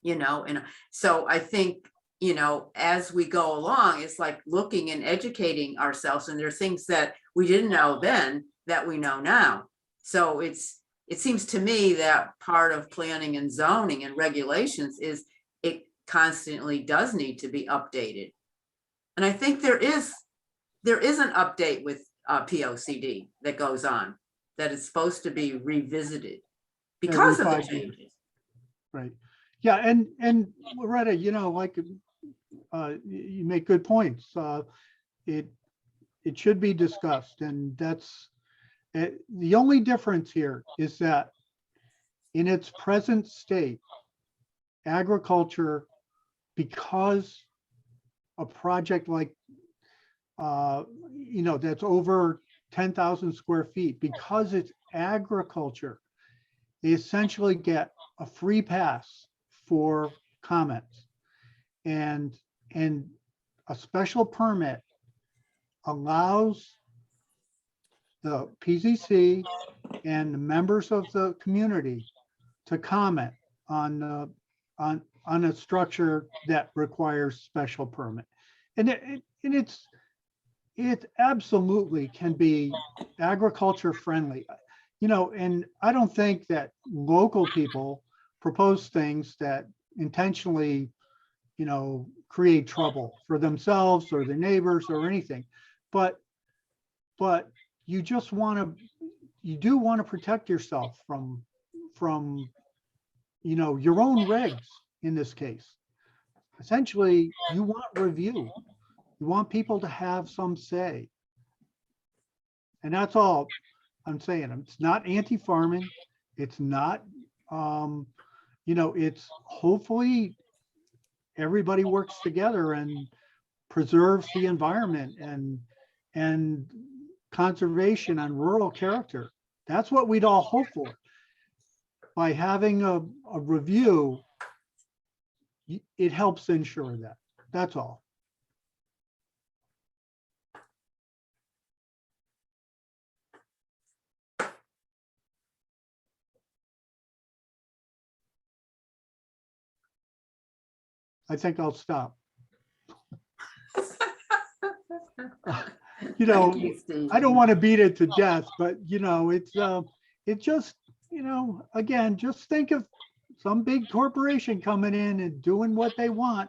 you know. And so I think, you know, as we go along, it's like looking and educating ourselves, and there are things that we didn't know then that we know now. So it seems to me that part of planning and zoning and regulations is it constantly does need to be updated. And I think there is an update with POCD that goes on, that is supposed to be revisited because of the changes. Right. Yeah. And Loretta, you know, like you make good points. It should be discussed, and that's the only difference here is that in its present state, agriculture, because a project like, you know, that's over 10,000 square feet, because it's agriculture, they essentially get a free pass for comments, and a special permit allows the PZC and the members of the community to comment on a structure that requires special permit. And it absolutely can be agriculture friendly, you know. And I don't think that local people propose things that intentionally, you know, create trouble for themselves or their neighbors or anything. But you just you do want to protect yourself from, you know, your own regs in this case. Essentially, you want review. You want people to have some say. And that's all I'm saying. It's not anti-farming. It's not, you know, it's hopefully everybody works together and preserves the environment and conservation and rural character. That's what we'd all hope for. By having a review, it helps ensure that. That's all. I think I'll stop. You know, Thank you, Steve. I don't want to beat it to death, but you know, it just, you know, again, just think of some big corporation coming in and doing what they want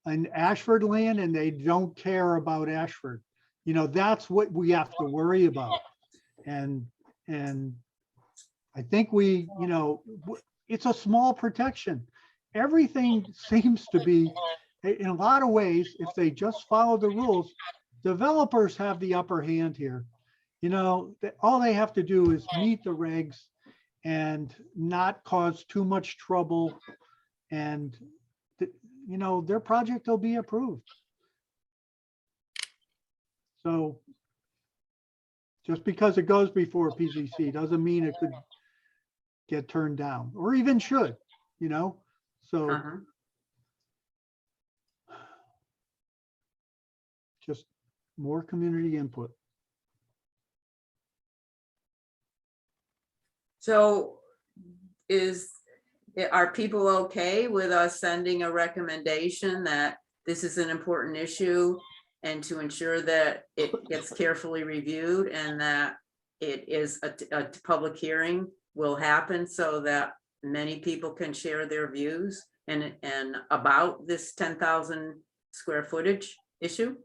in Ashford land, and they don't care about Ashford. You know, that's what we have to worry about. And I think we, you know, it's a small protection. Everything seems to be, in a lot of ways, if they just follow the rules, developers have the upper hand here. You know, all they have to do is meet the regs and not cause too much trouble. And, you know, their project will be approved. So just because it goes before PZC doesn't mean it could get turned down, or even should, you know? So just more community input. So are people okay with us sending a recommendation that this is an important issue and to ensure that it gets carefully reviewed and that it is a public hearing will happen so that many people can share their views and about this 10,000 square footage issue?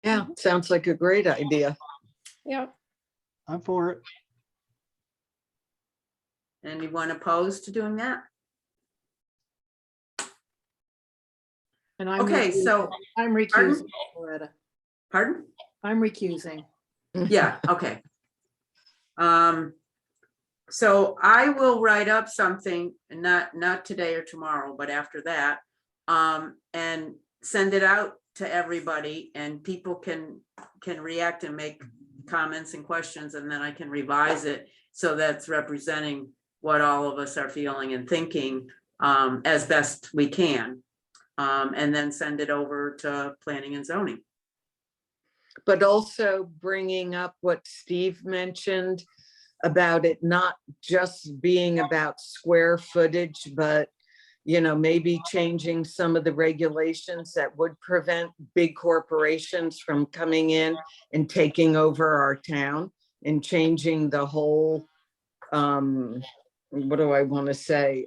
Yeah, sounds like a great idea. Yeah. I'm for it. Anyone opposed to doing that? And I'm Okay, recusing. so, I'm recusing, Loretta. pardon? I'm recusing. Yeah, okay. So I will write up something, not today or tomorrow, but after that, and send it out to everybody, and people can react and make comments and questions, and then I can revise it so that's representing what all of us are feeling and thinking as best we can, and then send it over to planning and zoning. But also bringing up what Steve mentioned about it not just being about square footage, but, you know, maybe changing some of the regulations that would prevent big corporations from coming in and taking over our town, and changing the whole, what do I want to say?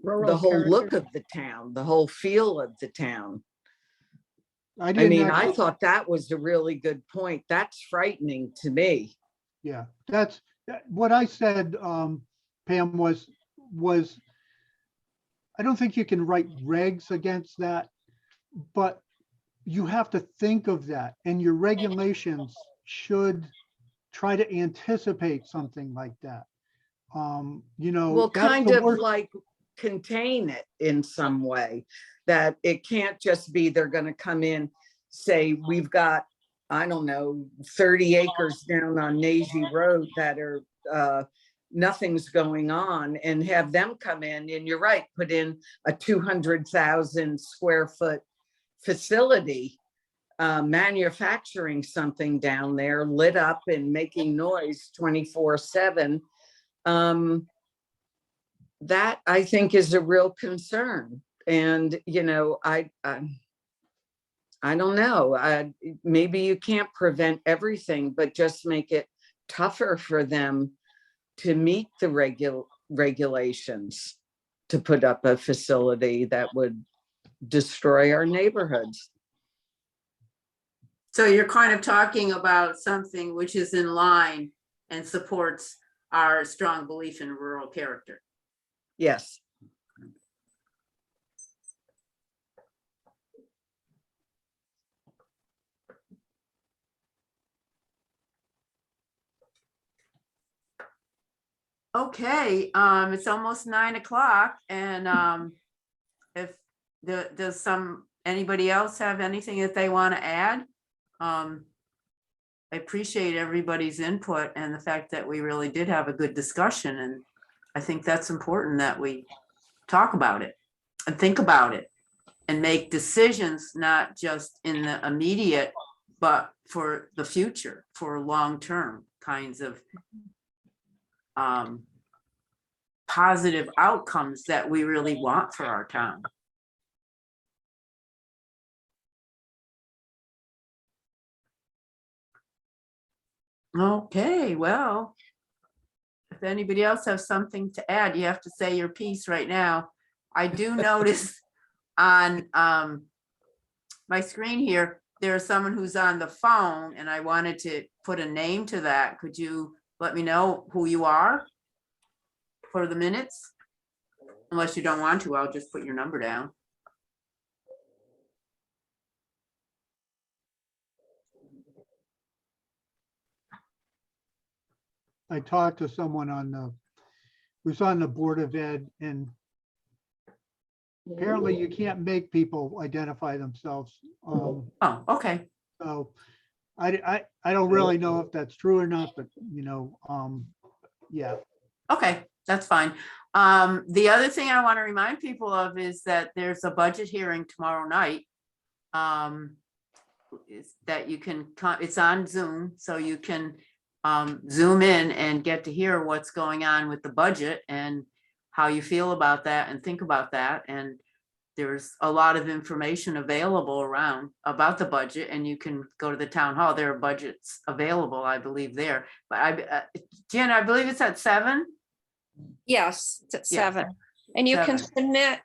Rural The whole look character. of the town, the whole feel of the town. I didn't mean, I actually- thought that was a really good point. That's frightening to me. Yeah, that's what I said, Pam, was I don't think you can write regs against that, but you have to think of that, and your regulations should try to anticipate something like that. You know, Well, that's kind the of worst. like contain it in some way, that it can't just be they're going to come in, say, we've got, I don't know, 30 acres down on Nazy Road that are nothing's going on, and have them come in, and you're right, put in a 200,000 square foot facility, manufacturing something down there, lit up and making noise 24/7. That I think is a real concern. And, you know, I don't know, maybe you can't prevent everything, but just make it tougher for them to meet the regulations to put up a facility that would destroy our neighborhoods. So you're kind of talking about something which is in line and supports our strong belief in rural character. Yes. Okay, it's almost 9 o'clock, and if does anybody else have anything that they want to add? I appreciate everybody's input and the fact that we really did have a good discussion, and I think that's important that we talk about it and think about it and make decisions, not just in the immediate, but for the future, for long-term kinds of positive outcomes that we really want for our town. Okay, well, if anybody else has something to add, you have to say your piece right now. I do notice on my screen here, there's someone who's on the phone, and I wanted to put a name to that. Could you let me know who you are for the minutes? Unless you don't want to, I'll just put your number down. I talked to someone on the, who's on the Board of Ed, and apparently you can't make people identify themselves. Oh, okay. So I don't really know if that's true or not, but yeah. Okay, that's fine. The other thing I want to remind people of is that there's a budget hearing tomorrow night. Is that you can, it's on Zoom, so you can Zoom in and get to hear what's going on with the budget and how you feel about that and think about that. And there's a lot of information available around about the budget, and you can go to the town hall. There are budgets available, I believe, there. But Jen, I believe it's at 7. Yes, it's at Yeah. 7. And you can 7. submit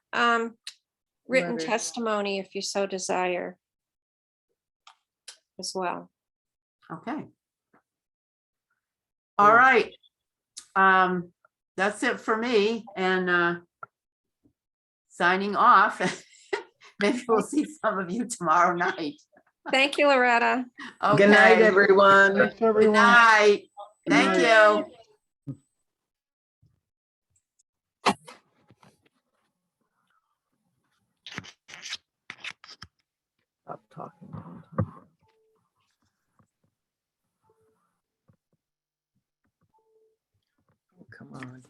written Letters. testimony if you so desire as well. Okay. All right. That's it for me, and signing off. Maybe we'll see some of you tomorrow night. Thank you, Loretta. Okay. Good night, everyone. Thanks, Good everyone. night. Good Thank night. you. Stop talking. Come on.